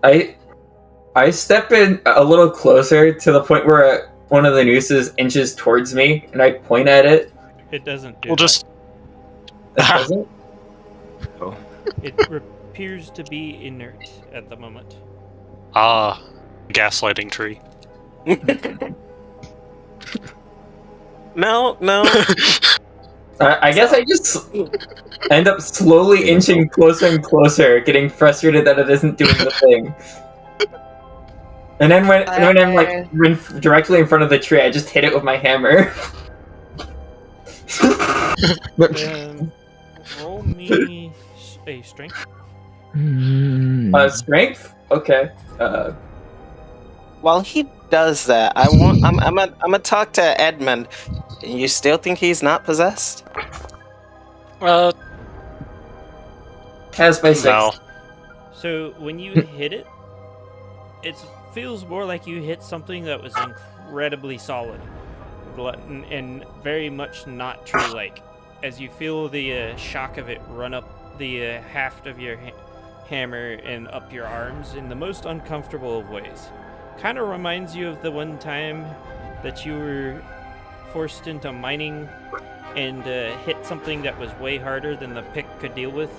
I step in a little closer to the point where one of the nooses inches towards me, and I point at it. It doesn't do We'll that. just. It doesn't? Oh. It appears to be inert at the moment. Gaslighting tree. No. I guess I just end up slowly inching closer and closer, getting frustrated that it isn't doing the thing. And then when I'm like directly in front of the tree, I just hit it with my hammer. Roll me a strength. Strength? Okay. While he does that, I'm gonna talk to Edmund. You still think he's not possessed? Has my 6. No. So when you hit it, it feels more like you hit something that was incredibly solid and very much not tree-like. As you feel the shock of it run up the haft of your hammer and up your arms in the most uncomfortable of ways. Kind of reminds you of the one time that you were forced into mining and hit something that was way harder than the pick could deal with.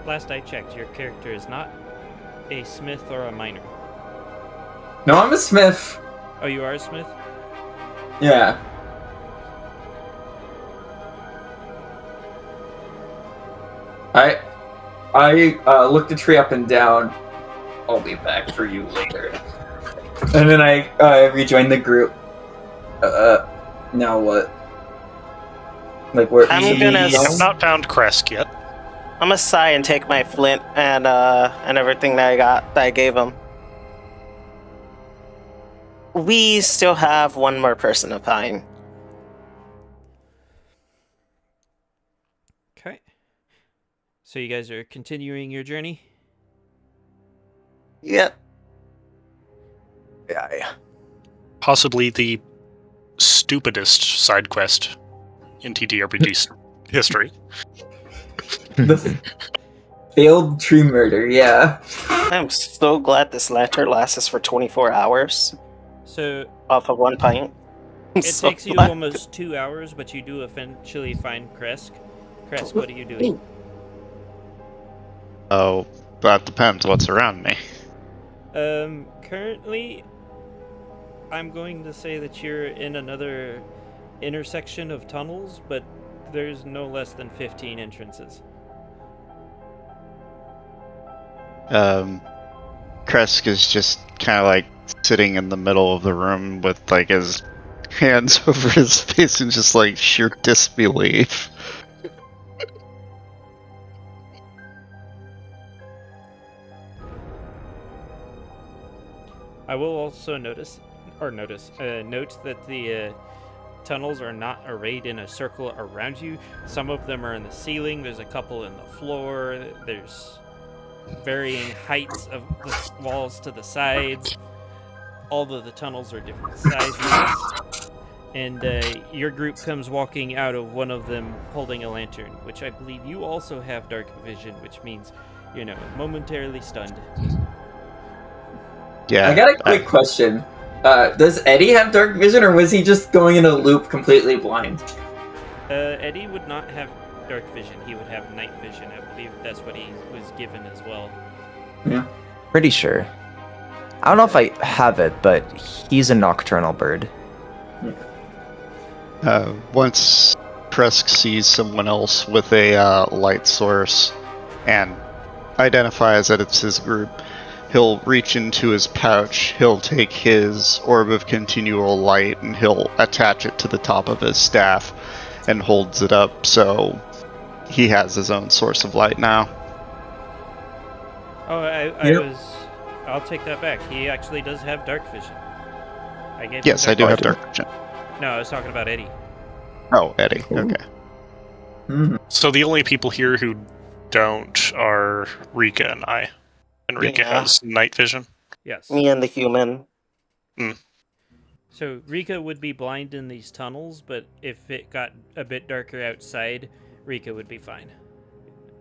Last I checked, your character is not a smith or a miner. No, I'm a smith. Oh, you are a smith? Yeah. I look the tree up and down. I'll be back for you later. And then I rejoin the group. Now what? Like where? We have not found Kresk yet. I'm gonna sigh and take my flint and everything that I gave him. We still have one more person to find. Okay. So you guys are continuing your journey? Yep. Yeah. Possibly the stupidest side quest in TTRPG's history. The failed tree murder, yeah. I'm so glad this lantern lasts us for 24 hours. So Off of 1 pint. it takes you almost 2 hours, but you do eventually find Kresk. Kresk, what are you doing? Oh, that depends what's around me. Currently, I'm going to say that you're in another intersection of tunnels, but there's no less than 15 entrances. Kresk is just kind of like sitting in the middle of the room with like his hands over his face and just like sheer disbelief. I will also note that the tunnels are not arrayed in a circle around you. Some of them are in the ceiling. There's a couple in the floor. There's varying heights of the walls to the sides. All of the tunnels are different sizes. And your group comes walking out of one of them holding a lantern, which I believe you also have dark vision, which means you're momentarily stunned. Yeah. I got a quick question. Does Eddie have dark vision, or was he just going in a loop completely blind? Eddie would not have dark vision. He would have night vision. I believe that's what he was given as well. Yeah. Pretty sure. I don't know if I have it, but he's a nocturnal bird. Once Kresk sees someone else with a light source and identifies that it's his group, he'll reach into his pouch, he'll take his orb of continual light, and he'll attach it to the top of his staff and holds it up so he has his own source of light now. Oh, I'll take that back. He actually does have dark vision. Yes, I do have dark vision. No, I was talking about Eddie. Oh, Eddie. Okay. Mm-hmm. So the only people here who don't are Rika and I. And Rika has night vision. Yes. Me and the human. So Rika would be blind in these tunnels, but if it got a bit darker outside, Rika would be fine.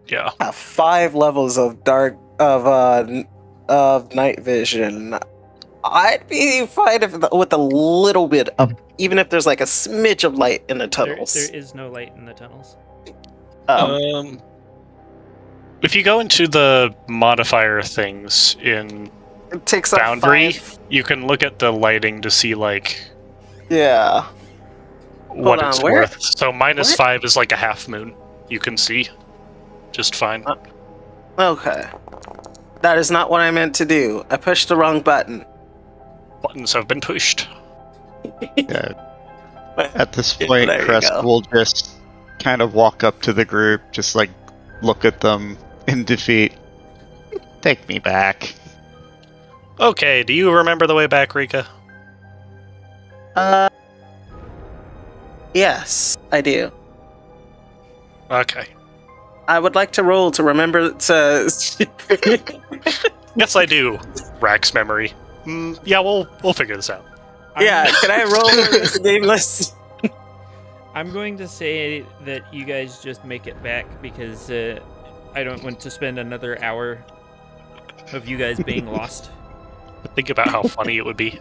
Yeah. 5 levels of dark of night vision. I'd be fine with a little bit of, even if there's like a smidge of light in the tunnels. There is no light in the tunnels. If you go into the modifier things in it takes up Boundary, 5. you can look at the lighting to see like Yeah. what Hold it's on, where? worth. So -5 is like a half moon. You can see just fine. Okay. That is not what I meant to do. I pushed the wrong button. Buttons have been pushed. Yeah. At this point, There you Kresk go. will just kind of walk up to the group, just like look at them in defeat. Take me back. Okay, do you remember the way back, Rika? Yes, I do. Okay. I would like to roll to remember to. Yes, I do. Rack's memory. Yeah, we'll figure this out. Yeah, can I roll this Nameless? I'm going to say that you guys just make it back because I don't want to spend another hour of you guys being lost. Think about how funny it would be.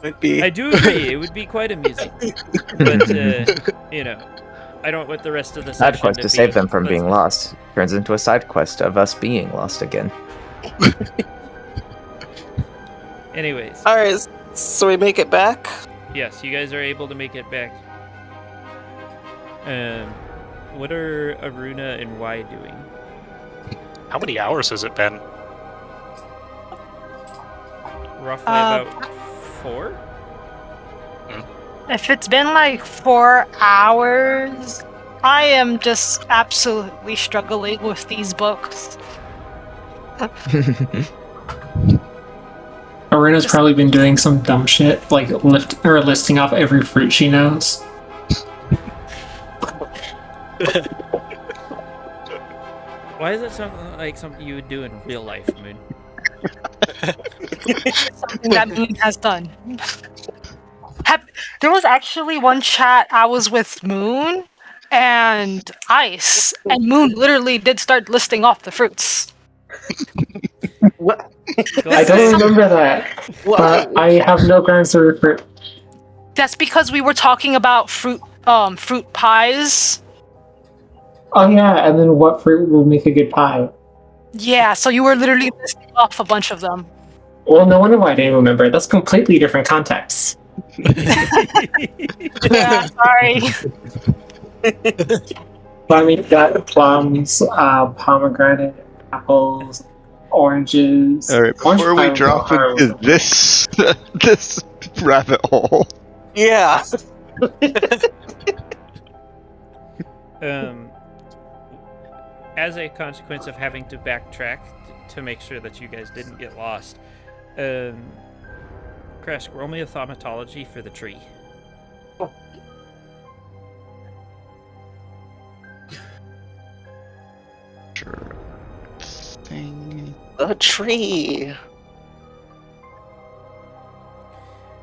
Would be. I do agree, it would be quite amusing. But, I don't want the rest of the Side session quest to be save them from let's- being lost turns into a side quest of us being lost again. Anyways, Alright, so we make it back? yes, you guys are able to make it back. What are Aruna and Y doing? How many hours has it been? Roughly about 4? If it's been like 4 hours, I am just absolutely struggling with these books. Aruna's probably been doing some dumb shit, like listing off every fruit she knows. Why does it sound like something you would do in real life, Moon? Something that Moon has done. There was actually one chat I was with Moon and Ice, and Moon literally did start listing off the fruits. What? I don't remember that, but I have no grounds to refer. That's because we were talking about fruit pies. Oh yeah, and then what fruit would make a good pie? Yeah, so you were literally listing off a bunch of them. Well, no wonder why I didn't remember. That's completely different context. Yeah, sorry. Well, I mean, got plums, pomegranate, apples, oranges. All right, Orange before we pie drop was into this this rabbit hole, Yeah. As a consequence of having to backtrack to make sure that you guys didn't get lost, Kresk, roll me a thaumatology for the tree. sure thing. The tree.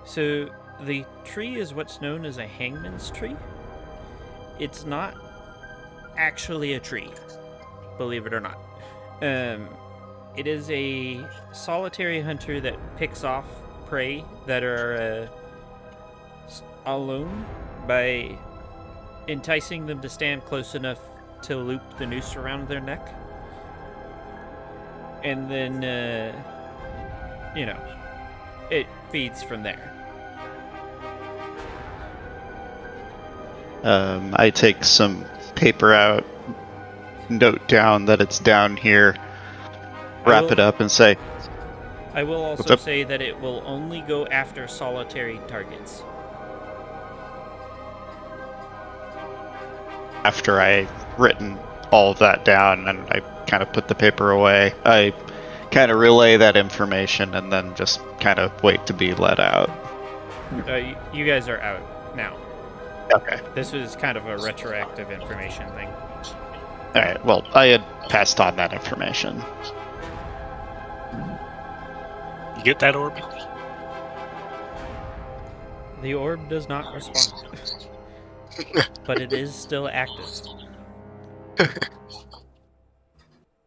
So the tree is what's known as a hangman's tree. It's not actually a tree, believe it or not. It is a solitary hunter that picks off prey that are alone by enticing them to stand close enough to loop the noose around their neck. And then, it feeds from there. I take some paper out, note down that it's down here, wrap it up, and say, I will What's also up? say that it will only go after solitary targets. after I've written all of that down and I kind of put the paper away, I kind of relay that information and then just kind of wait to be let out. You guys are out now. Okay. This was kind of a retroactive information thing. Alright, well, I had passed on that information. You get that orb? The orb does not respond, but it is still active.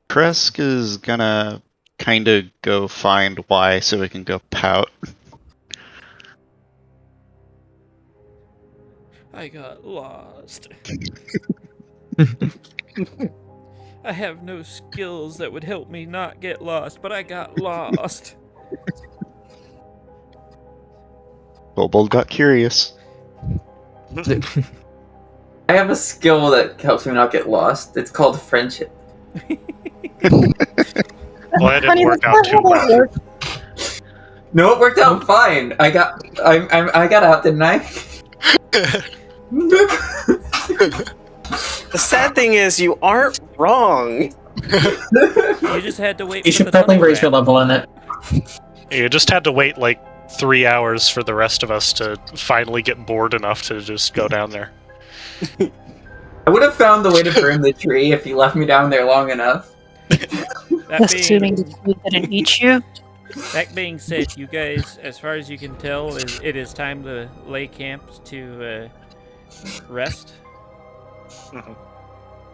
Kresk is gonna kind of go find why so we can go pout. I got lost. I have no skills that would help me not get lost, but I got lost. Kobold got curious. I have a skill that helps me not get lost. It's called friendship. Well, that didn't work out too well. No, it worked out fine. I got out, didn't I? The sad thing is, you aren't wrong. You just had to wait You for should the probably tunnel raise your rat. level in it. You just had to wait like 3 hours for the rest of us to finally get bored enough to just go down there. I would have found the way to burn the tree if you left me down there long enough. Assuming the tree didn't eat you. That being said, you guys, as far as you can tell, it is time to lay camp to rest.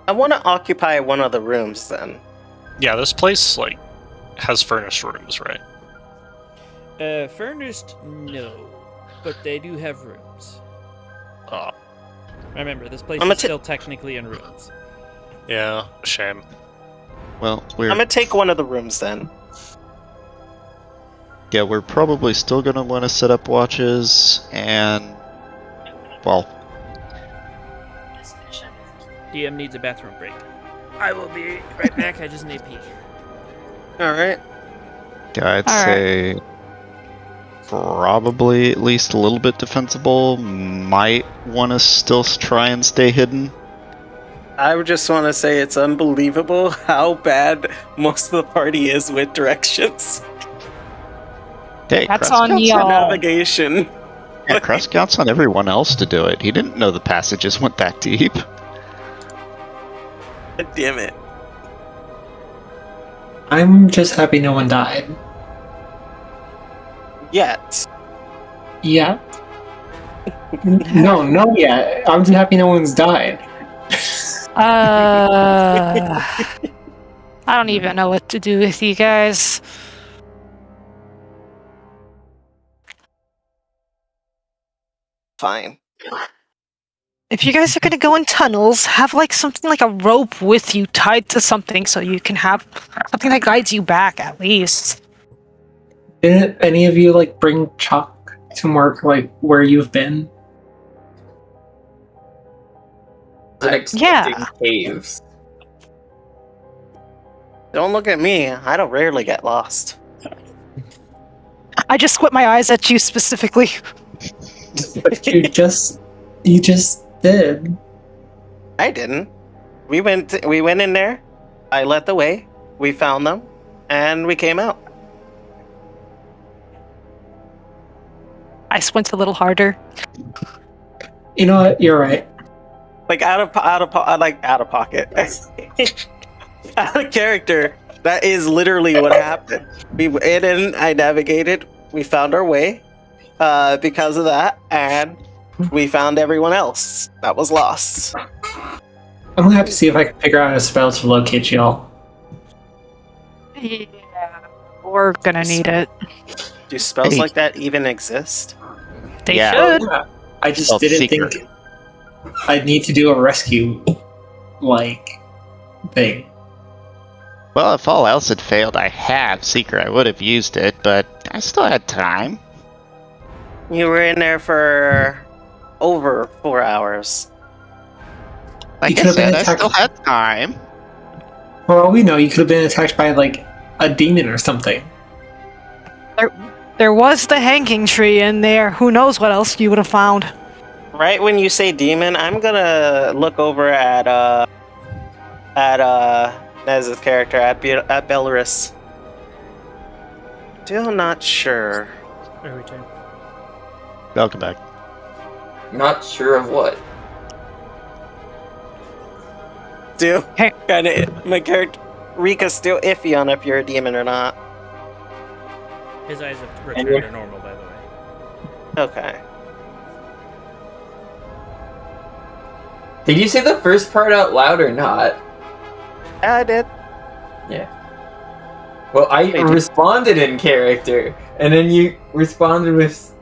I want to occupy one of the rooms then. Yeah, this place like has furnished rooms, right? Furnished, no, but they do have rooms. Oh, Remember, this place I'ma is still technically in ruins. yeah, shame. Well, I'm gonna take one of the rooms then. we're probably still gonna want to set up watches and, well, DM needs a bathroom break. I will be right back. I just need a pee. All right. yeah, I'd All say probably at least a little bit defensible. Might want to still try and stay hidden. I would just want to say it's unbelievable how bad most of the party is with directions. Hey, That's Kresk on counts y'all. Navigation. Yeah, Kresk counts on everyone else to do it. He didn't know the passages went that deep. Damn it. I'm just happy no one died. Yet. Yeah. No, yeah. I'm just happy no one's died. I don't even know what to do with you guys. Fine. If you guys are gonna go in tunnels, have like something like a rope with you tied to something so you can have something that guides you back at least. Didn't any of you like bring chalk? to mark like where you've been? Unexpected caves. Don't look at me. I don't rarely get lost. I just squint my eyes at you specifically. But you just did. I didn't. We went in there. I led the way. We found them, and we came out. I squint a little harder. You know what? You're right. Like out of pocket, out of character. That is literally what happened. I navigated. We found our way because of that, and we found everyone else that was lost. I'm gonna have to see if I can figure out a spell to locate y'all. Yeah, we're gonna need it. Do spells Hey. like that even exist? They Yeah. should. I just Spell didn't seeker. think I'd need to do a rescue thing. Well, if all else had failed, I have Seeker. I would have used it, but I still had time. You were in there for over 4 hours. Like You I could've been said, I attacked- still had time. For all we know, you could have been attacked by a demon or something. There was the hanging tree in there. Who knows what else you would have found? Right when you say demon, I'm gonna look over at Nez's character at Belarus. Still not sure. Every time. Welcome back. Not sure of what. Still Hey. kinda my character Rika's still iffy on if you're a demon or not. His eyes have returned to normal, by the way. Okay. Did you say the first part out loud or not? Yeah, I did. Well, I Hey, dude. responded in character, and then you responded with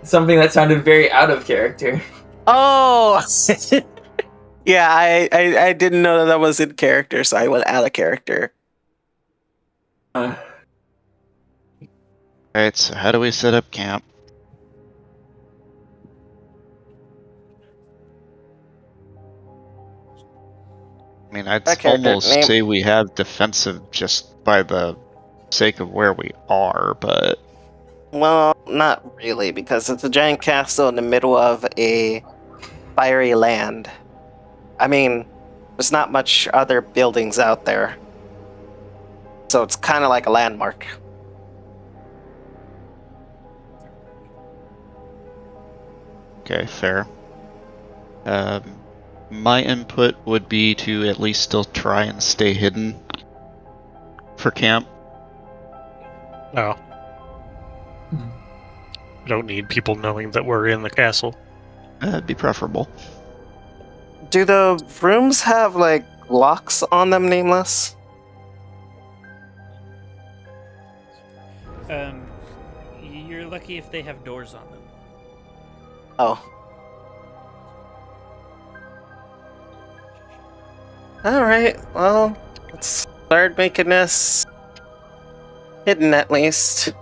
something that sounded very out of character. Oh! Yeah, I didn't know that was in character, so I went out of character. Alright, so how do we set up camp? I mean, I'd That character almost name- say we have defensive just by the sake of where we are, but Well, not really, because it's a giant castle in the middle of a fiery land. I mean, there's not much other buildings out there. So it's kind of like a landmark. okay, fair. My input would be to at least still try and stay hidden for camp. No. We don't need people knowing that we're in the castle. That'd be preferable. Do the rooms have, like, locks on them, Nameless? You're lucky if they have doors on them. Oh. Alright, well, let's start making this hidden at least.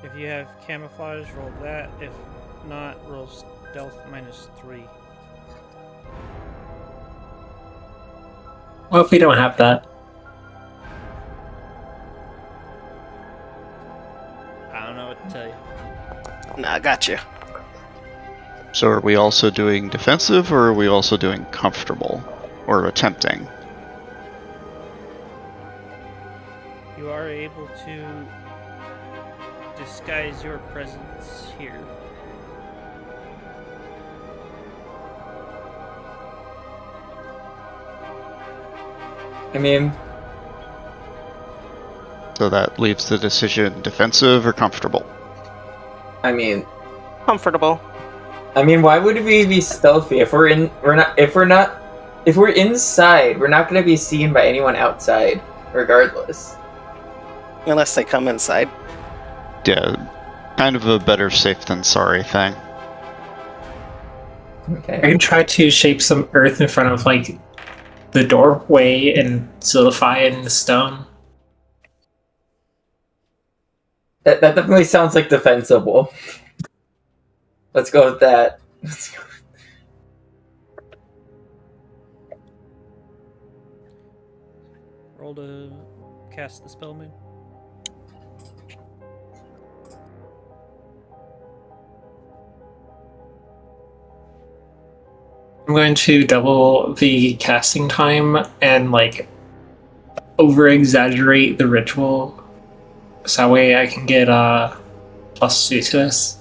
If you have camouflage, roll that. If not, roll stealth -3. Well, if we don't have that, I don't know what to tell you. Nah, I got you. So are we also doing defensive, or are we also doing comfortable? Or attempting? You are able to disguise your presence here. I mean, So that leaves the decision defensive or comfortable. I mean, Comfortable. why would we be stealthy if we're inside? We're not gonna be seen by anyone outside, regardless. Unless they come inside. Yeah, kind of a better safe than sorry thing. I Okay. can try to shape some earth in front of the doorway and solidify it in the stone. That definitely sounds like defensible. Let's go with that. Let's go. Roll to cast the spell moon. I'm going to double the casting time and like over exaggerate the ritual, so that way I can get +2 to this.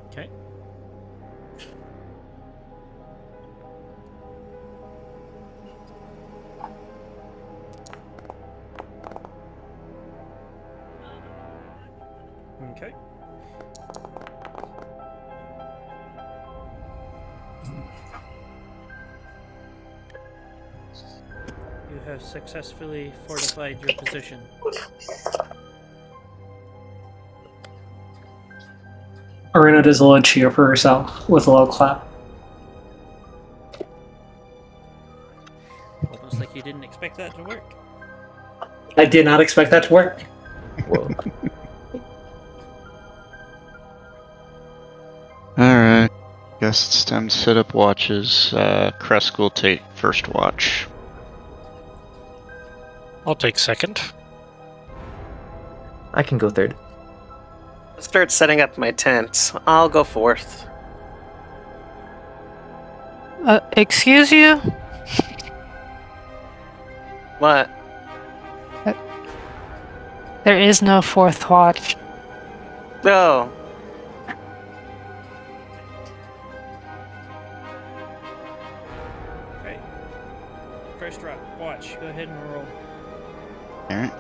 Okay. Okay. You have successfully fortified your position. Aruna does a little cheer for herself with a little clap. Almost like you didn't expect that to work. I did not expect that to work. Whoa. Alright. Guess it's time to set up watches. Kresk will take first watch. I'll take second. I can go third. Start setting up my tent. I'll go fourth. Excuse you? What? There is no fourth watch. No. Okay. First watch. Go ahead and roll. Alright.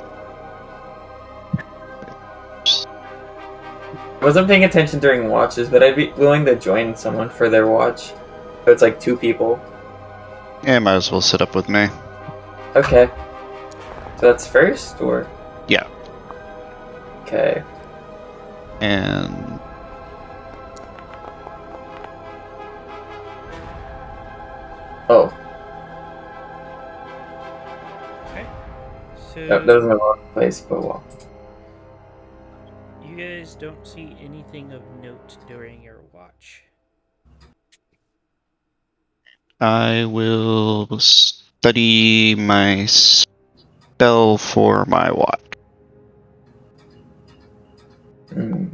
I wasn't paying attention during watches, but I'd be willing to join someone for their watch. So it's like 2 people. Yeah, might as well set up with me. Okay. So that's first, or? Yeah. Okay. And Oh, Okay. So that was in the wrong place, but well. you guys don't see anything of note during your watch. I will study my spell for my watch. Hmm.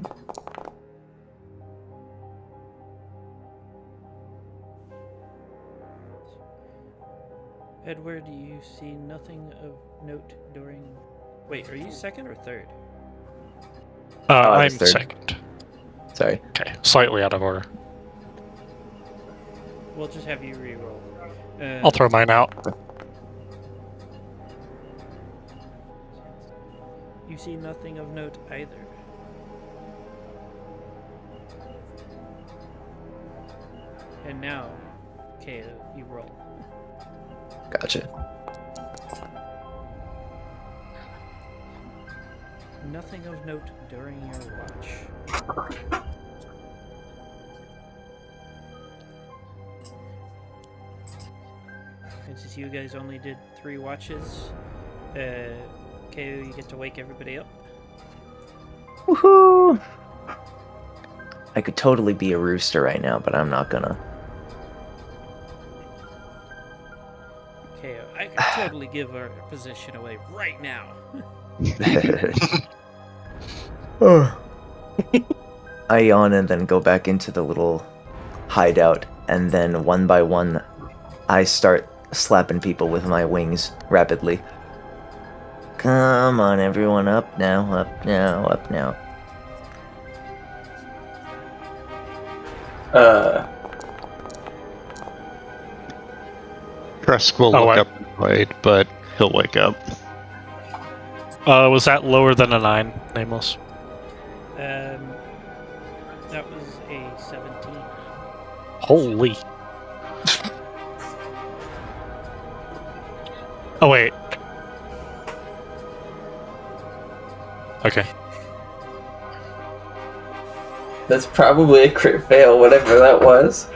Edward, you see nothing of note during... Wait, are you second or third? I I'm was third. second. Sorry. Okay, slightly out of order. We'll just have you re-roll. I'll throw mine out. You see nothing of note either. And now, KO, you roll. Gotcha. Nothing of note during your watch. And since you guys only did 3 watches, KO, you get to wake everybody up. Woohoo! I could totally be a rooster right now, but I'm not gonna. KO, I could totally give our position away right now. I yawn and then go back into the little hideout, and then one by one, I start slapping people with my wings rapidly. Come on, everyone, up now, up now, up now. Kresk will look up and wait, but he'll wake up. Was that lower than a 9, Nameless? That was a 17. Holy. Oh, wait. Okay. That's probably a crit fail, whatever that was.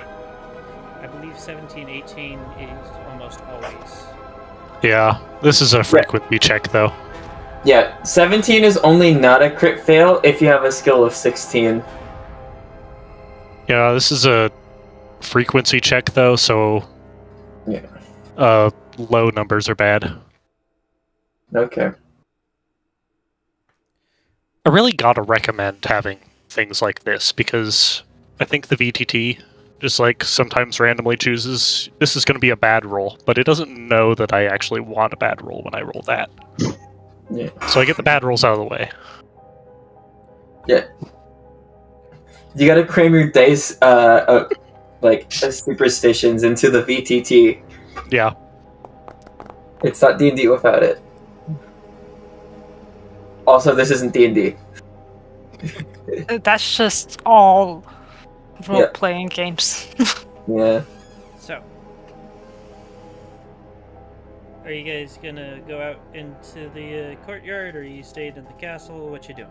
I believe 17, 18 is almost always. Yeah, this is a frequency check, though. Yeah, 17 is only not a crit fail if you have a skill of 16. Yeah, this is a frequency check though, so Yeah. Low numbers are bad. Okay. I really gotta recommend having things like this because I think the VTT just like sometimes randomly chooses this is going to be a bad roll, but it doesn't know that I actually want a bad roll when I roll that. Yeah. So I get the bad rolls out of the way. Yeah. You gotta cram your dice, superstitions into the VTT. Yeah. It's not D&D without it. Also, this isn't D&D. That's just all role-playing games. Yeah. So, are you guys gonna go out into the courtyard, or you stayed in the castle? What you doing?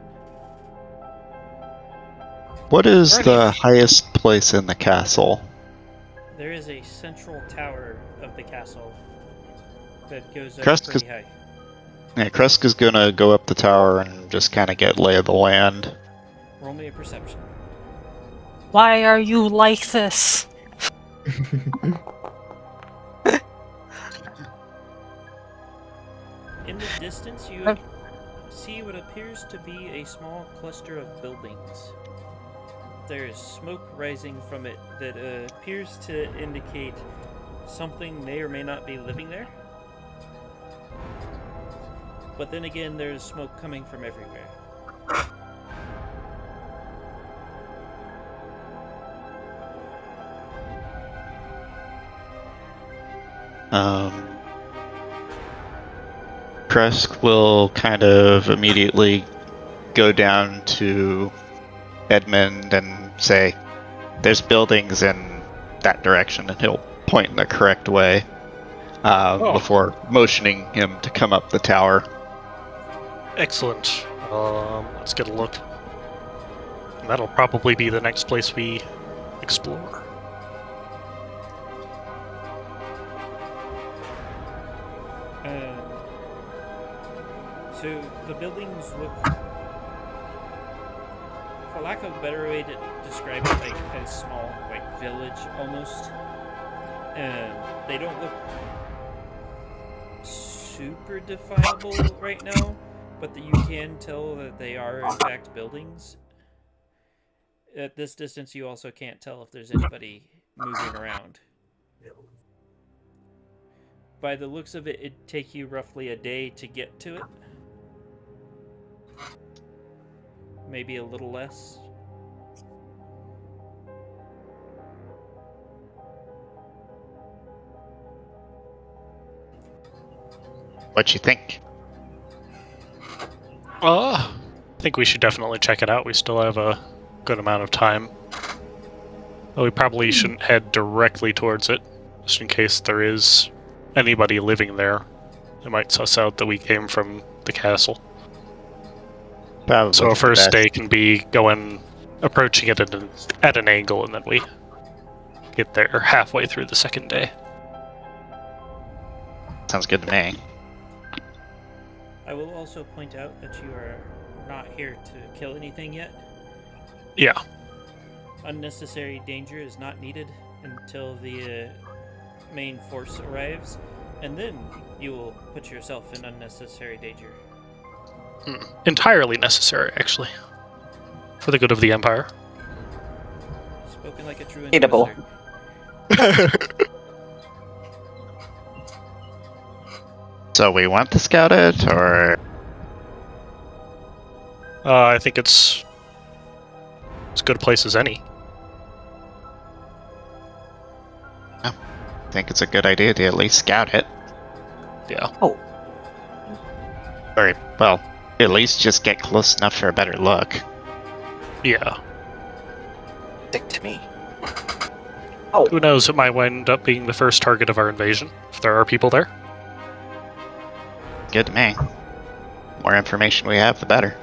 What is Alrighty. the highest place in the castle? There is a central tower of the castle that goes up Crest pretty high. Yeah, Kresk is gonna go up the tower and just kind of get lay of the land. Roll me a perception. Why are you like this? In the distance, you see what appears to be a small cluster of buildings. There is smoke rising from it that appears to indicate something may or may not be living there. But then again, there's smoke coming from everywhere. Kresk will kind of immediately go down to Edmund and say, "There's buildings in that direction," and he'll point in the correct way before motioning him to come up the tower. Excellent. Let's get a look. And that'll probably be the next place we explore. So the buildings look, for lack of a better way to describe it, like a small, like village almost. They don't look super definable right now, but that you can tell that they are in fact buildings. At this distance, you also can't tell if there's anybody moving around. By the looks of it, it'd take you roughly a day to get to it. Maybe a little less. What you think? I think we should definitely check it out. We still have a good amount of time. Though we probably shouldn't head directly towards it, just in case there is anybody living there. They might suss out that we came from the castle. Probably So a first best. day can be approaching it at an angle, and then we get there halfway through the second day. Sounds good to me. I will also point out that you are not here to kill anything yet. Yeah. Unnecessary danger is not needed until the main force arrives, and then you will put yourself in unnecessary danger. Entirely necessary, actually. For the good of the Empire. Spoken like a true Eatable. Inquisitor. So we want to scout it, or I think it's as good a place as any. I think it's a good idea to at least scout it. Yeah. Oh. Or, well, at least just get close enough for a better look. Yeah. Stick to me. Who knows, it might wind up being the first target of our invasion, if there are people there. Good to me. More information we have, the better.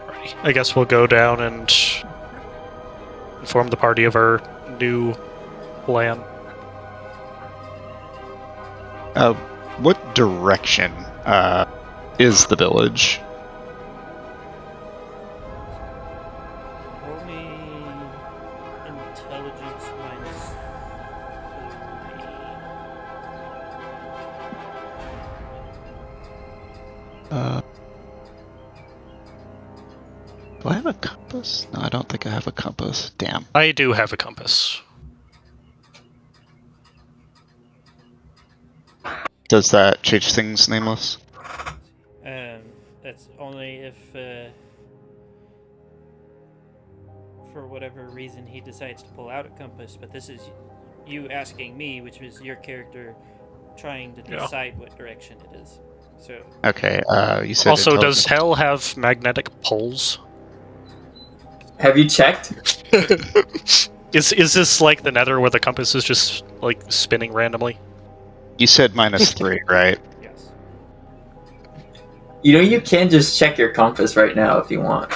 Alrighty. I guess we'll go down and inform the party of our new plan. What direction is the village? Roll me intelligence minus 3. Do I have a compass? No, I don't think I have a compass. Damn. I do have a compass. Does that change things, Nameless? That's only if, for whatever reason, he decides to pull out a compass. But this is you asking me, which was your character trying to decide what direction it is. So. Okay. You said. Also, does hell have magnetic poles? Have you checked? Is this like the Nether where the compass is just like spinning randomly? You said -3, right? Yes. You know, you can just check your compass right now if you want.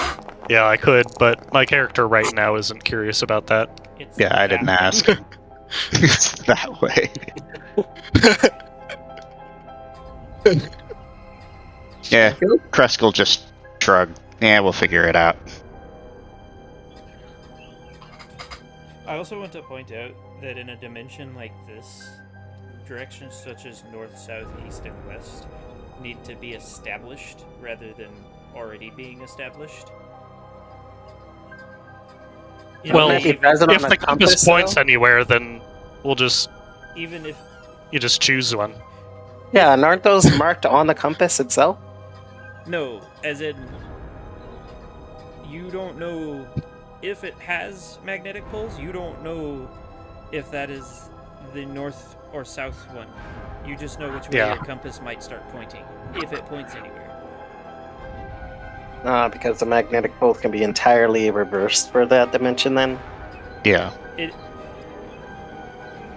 Yeah, I could, but my character right now isn't curious about that. It's Yeah, I didn't ask. It's that way. Yeah, Kresk will just shrug. Yeah, we'll figure it out. I also want to point out that in a dimension like this, directions such as north, south, east, and west need to be established rather than already being established. Well, Maybe if present on the compass points anywhere, then we'll just even if you just choose one. Yeah, and aren't those marked on the compass itself? no, as in you don't know if it has magnetic poles. You don't know if that is the north or south one. You just know which way your compass might start pointing, if it points anywhere. Because the magnetic poles can be entirely reversed for that dimension then? Yeah.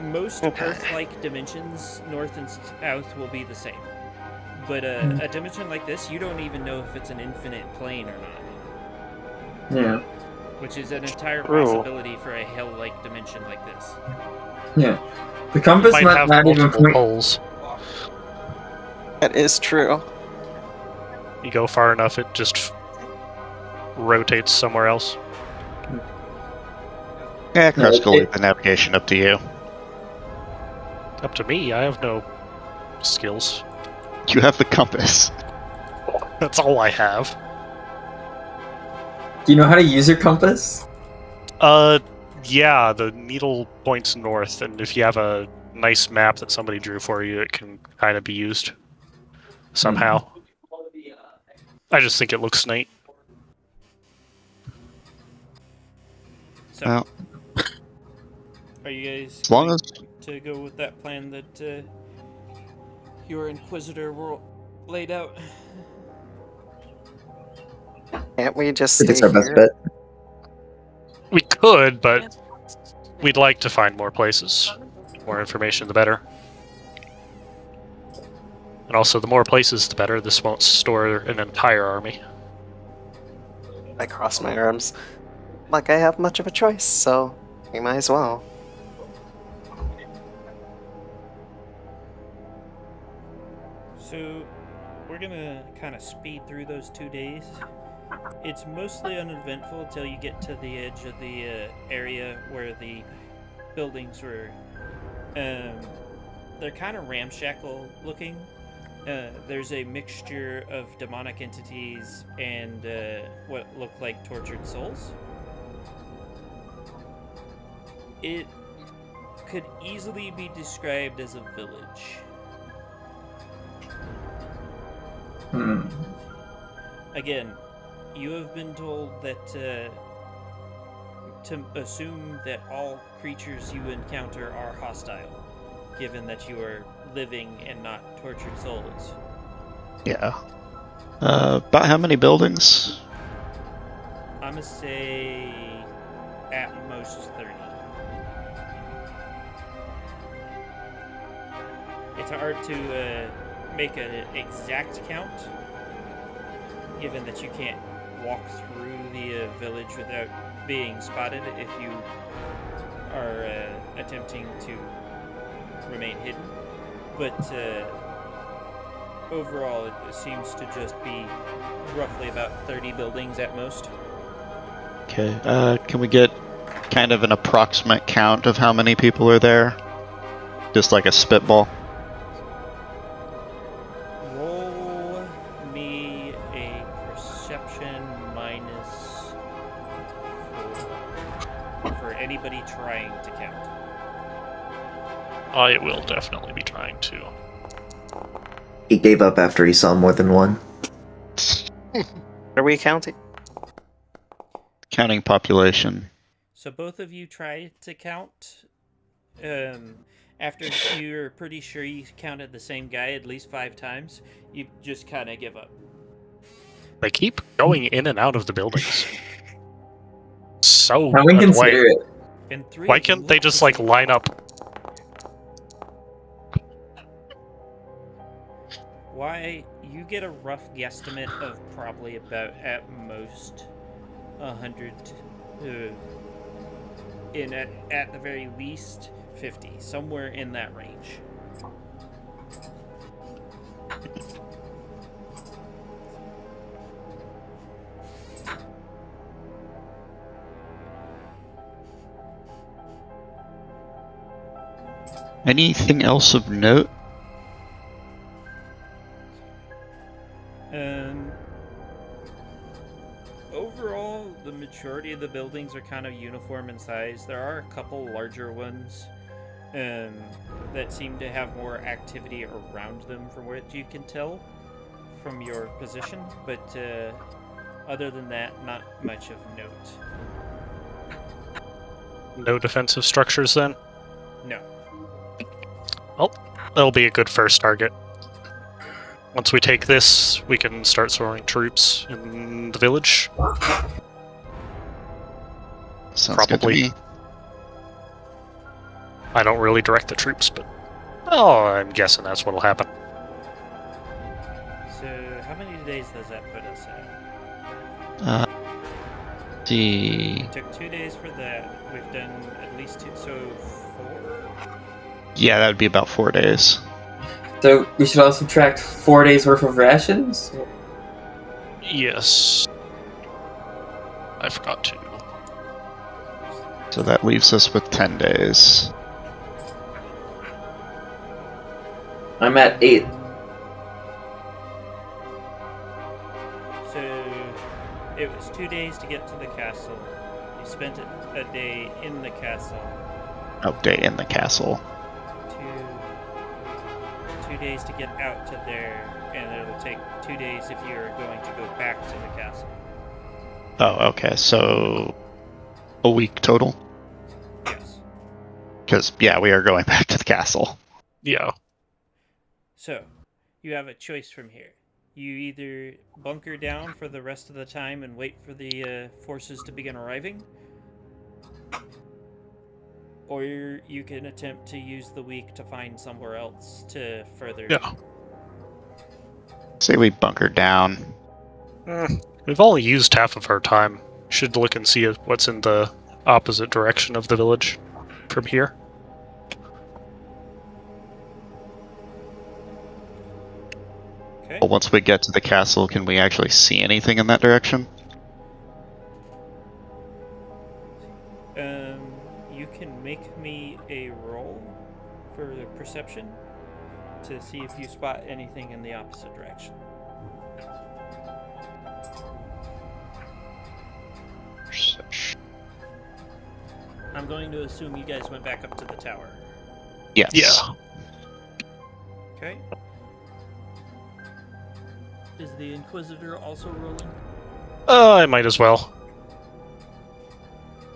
Most Earth-like dimensions, north and south, will be the same. But a dimension like this, you don't even know if it's an infinite plane or not. Yeah. Which is an entire possibility for a hell-like dimension like this. Yeah. The compass might might have not even multiple point. poles. That is true. You go far enough, it just rotates somewhere else. Yeah, Kresk will leave the navigation up to you. Up to me, I have no skills. You have the compass. That's all I have. Do you know how to use your compass? Yeah, the needle points north, and if you have a nice map that somebody drew for you, it can kind of be used somehow. I just think it looks neat. So, Well, are you guys as long going as to go with that plan that your Inquisitor laid out? Can't we just I think stay it's our best here? bet. We could, but we'd like to find more places. More information, the better. And also, the more places, the better. This won't store an entire army. I cross my arms. Like I have much of a choice, so we might as well. So, we're gonna kind of speed through those 2 days. It's mostly uneventful until you get to the edge of the area where the buildings were. They're kind of ramshackle looking. There's a mixture of demonic entities and what look like tortured souls. It could easily be described as a village. Again, you have been told that to assume that all creatures you encounter are hostile, given that you are living and not tortured souls. yeah. About how many buildings? I'm gonna say at most 30. It's hard to make an exact count, given that you can't walk through the village without being spotted if you are attempting to remain hidden. but overall it seems to just be roughly about 30 buildings at most. Okay, can we get kind of an approximate count of how many people are there? Just like a spitball. Roll me a perception minus 4 for anybody trying to count. I will definitely be trying to. He gave up after he saw more than one. Are we counting? Counting population. So both of you try to count. After you're pretty sure you counted the same guy at least 5 times, you just kind of give up. They keep going in and out of the buildings. So Can we annoying. consider it? And 3 Why of you can't they look just the like same. line up? Why, you get a rough guesstimate of probably about at most 100, at the very least 50, somewhere in that range. Anything else of note? Overall, the majority of the buildings are kind of uniform in size. There are a couple larger ones that seem to have more activity around them from what you can tell from your position, but other than that, not much of note. No defensive structures then? No. Well, that'll be a good first target. Once we take this, we can start throwing troops in the village. Sounds Probably. good to me. I don't really direct the troops, but I'm guessing that's what'll happen. So, how many days does that put us at? See. It took 2 days for that. We've done at least 2, so 4? Yeah, that would be about 4 days. So we should also subtract 4 days worth of rations? Yes. I forgot to. So that leaves us with 10 days. I'm at 8. So, it was 2 days to get to the castle. You spent a day in the castle. Update in the castle. 2 days to get out to there, and it'll take 2 days if you're going to go back to the castle. Oh, okay, so a week total? Yes. Because, yeah, we are going back to the castle. Yeah. So, you have a choice from here. You either bunker down for the rest of the time and wait for the forces to begin arriving, or you can attempt to use the week to find somewhere else to further... Yeah. Say we bunker down. We've only used half of our time. Should look and see what's in the opposite direction of the village from here. Okay. Well, once we get to the castle, can we actually see anything in that direction? You can make me a roll for perception to see if you spot anything in the opposite direction. Perception. I'm going to assume you guys went back up to the tower. Yes. Yeah. Okay. Is the Inquisitor also rolling? I might as well.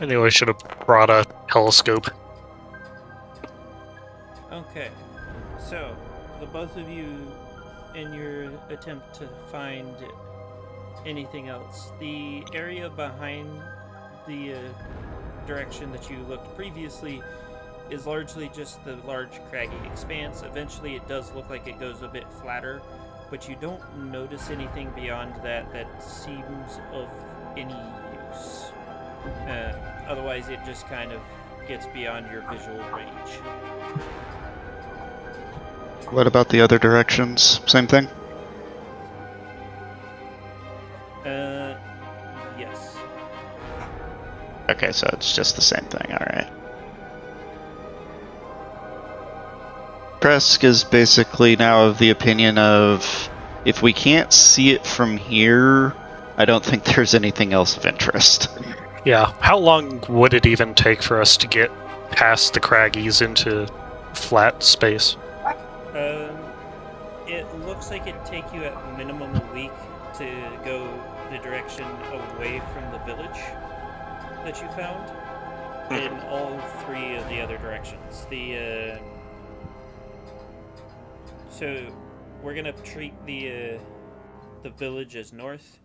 I knew I should have brought a telescope. Okay. So, the both of you, in your attempt to find anything else, the area behind the direction that you looked previously is largely just the large craggy expanse. Eventually it does look like it goes a bit flatter, but you don't notice anything beyond that seems of any use. Otherwise it just kind of gets beyond your visual range. What about the other directions? Same thing? Yes. Okay, so it's just the same thing, alright. Kresk is basically now of the opinion of, if we can't see it from here, I don't think there's anything else of interest. Yeah. How long would it even take for us to get past the Craggies into flat space? It looks like it'd take you at minimum a week to go the direction away from the village that you found in all three of the other directions. So we're gonna treat the village as north.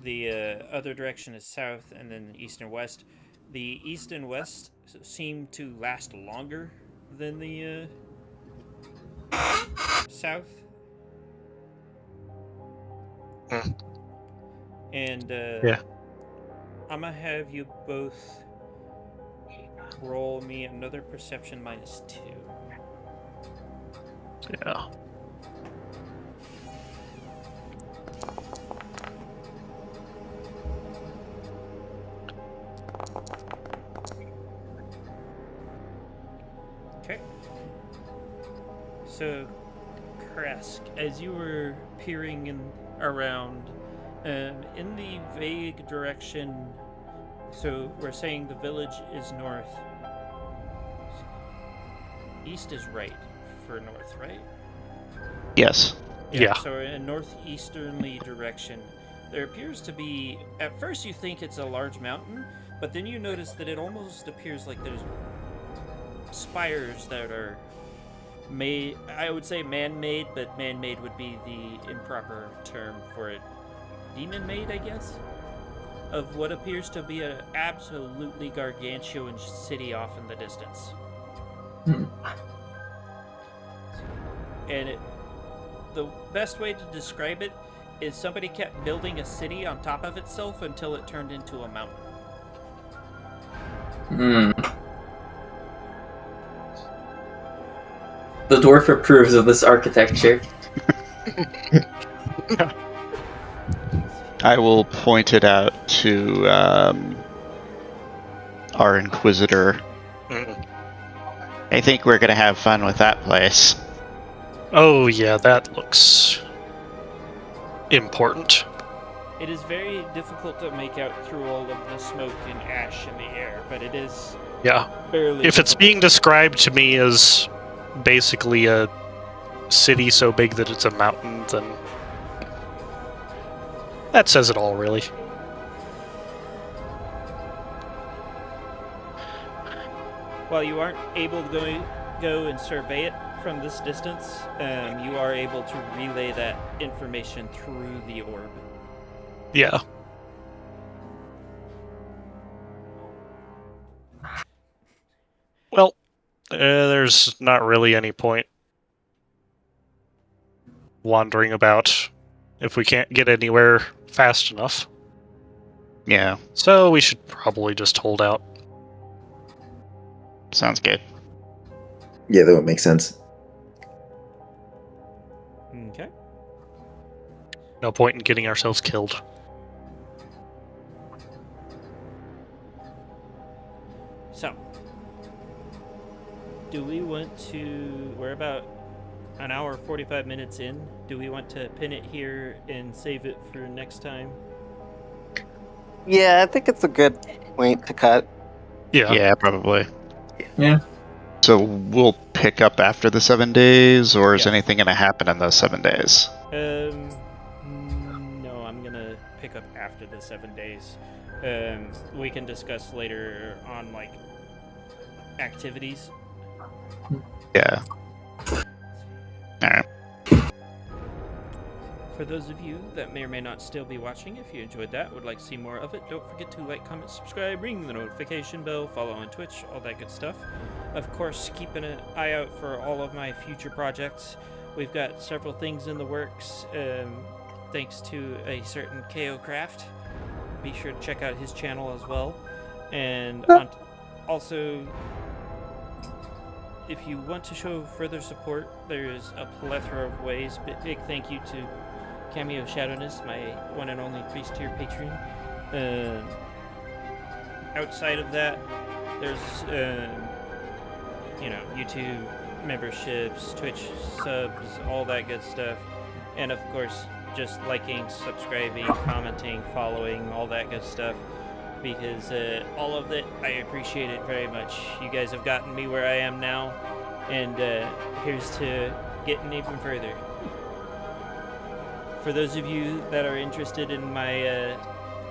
The other direction is south, and then east and west. The east and west seem to last longer than the south. And Yeah. I'm gonna have you both roll me another perception -2. Yeah. Okay. So, Kresk, as you were peering around, in the vague direction, so we're saying the village is north. East is right for north, right? Yes. Yeah. So in a northeasterly direction, there appears to be, at first you think it's a large mountain, but then you notice that it almost appears like there's spires that are made, I would say man-made, but man-made would be the improper term for it. Demon-made, I guess? Of what appears to be an absolutely gargantuan city off in the distance. And the best way to describe it is somebody kept building a city on top of itself until it turned into a mountain. The dwarf approves of this architecture. I will point it out to our Inquisitor. I think we're gonna have fun with that place. Oh, yeah, that looks important. It is very difficult to make out through all of the smoke and ash in the air, but it is Yeah. barely. If it's being described to me as basically a city so big that it's a mountain, then that says it all, really. While you aren't able to go and survey it from this distance, you are able to relay that information through the orb. Yeah. Well, there's not really any point wandering about if we can't get anywhere fast enough. Yeah, So we should probably just hold out. sounds good. Yeah, that would make sense. Okay. No point in getting ourselves killed. So, do we want to... We're about an hour, 45 minutes in. Do we want to pin it here and save it for next time? Yeah, I think it's a good point to cut. Yeah, probably. Yeah. So we'll pick up after the 7 days, or is Yes. anything going to happen in those 7 days? No, I'm gonna pick up after the 7 days. We can discuss later on, like, activities. Yeah. Alright. For those of you that may or may not still be watching, if you enjoyed that, would like to see more of it, don't forget to like, comment, subscribe, ring the notification bell, follow on Twitch, all that good stuff. Of course, keep an eye out for all of my future projects. We've got several things in the works, thanks to a certain KO Craft. Be sure to check out his channel as well. And also, if you want to show further support, there's a plethora of ways. But big thank you to Cameo Shadowness, my one and only priest tier patron. Outside of that, there's YouTube memberships, Twitch subs, all that good stuff, and of course, just liking, subscribing, commenting, following, all that good stuff. Because all of it, I appreciate it very much. You guys have gotten me where I am now, and here's to getting even further. For those of you that are interested in my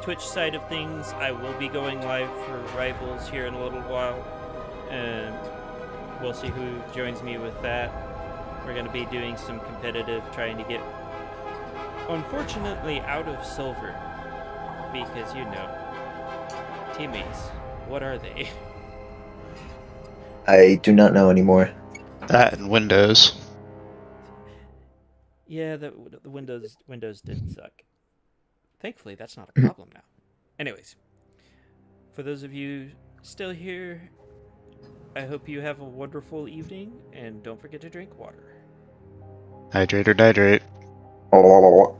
Twitch side of things, I will be going live for Rivals here in a little while. We'll see who joins me with that. We're going to be doing some competitive, trying to get, unfortunately, out of silver. Because, teammates, what are they? I do not know anymore. That and Windows. Yeah, the Windows did suck. Thankfully, that's not a problem now. Anyways, for those of you still here, I hope you have a wonderful evening, and don't forget to drink water. Hydrate or dihydrate. Oh,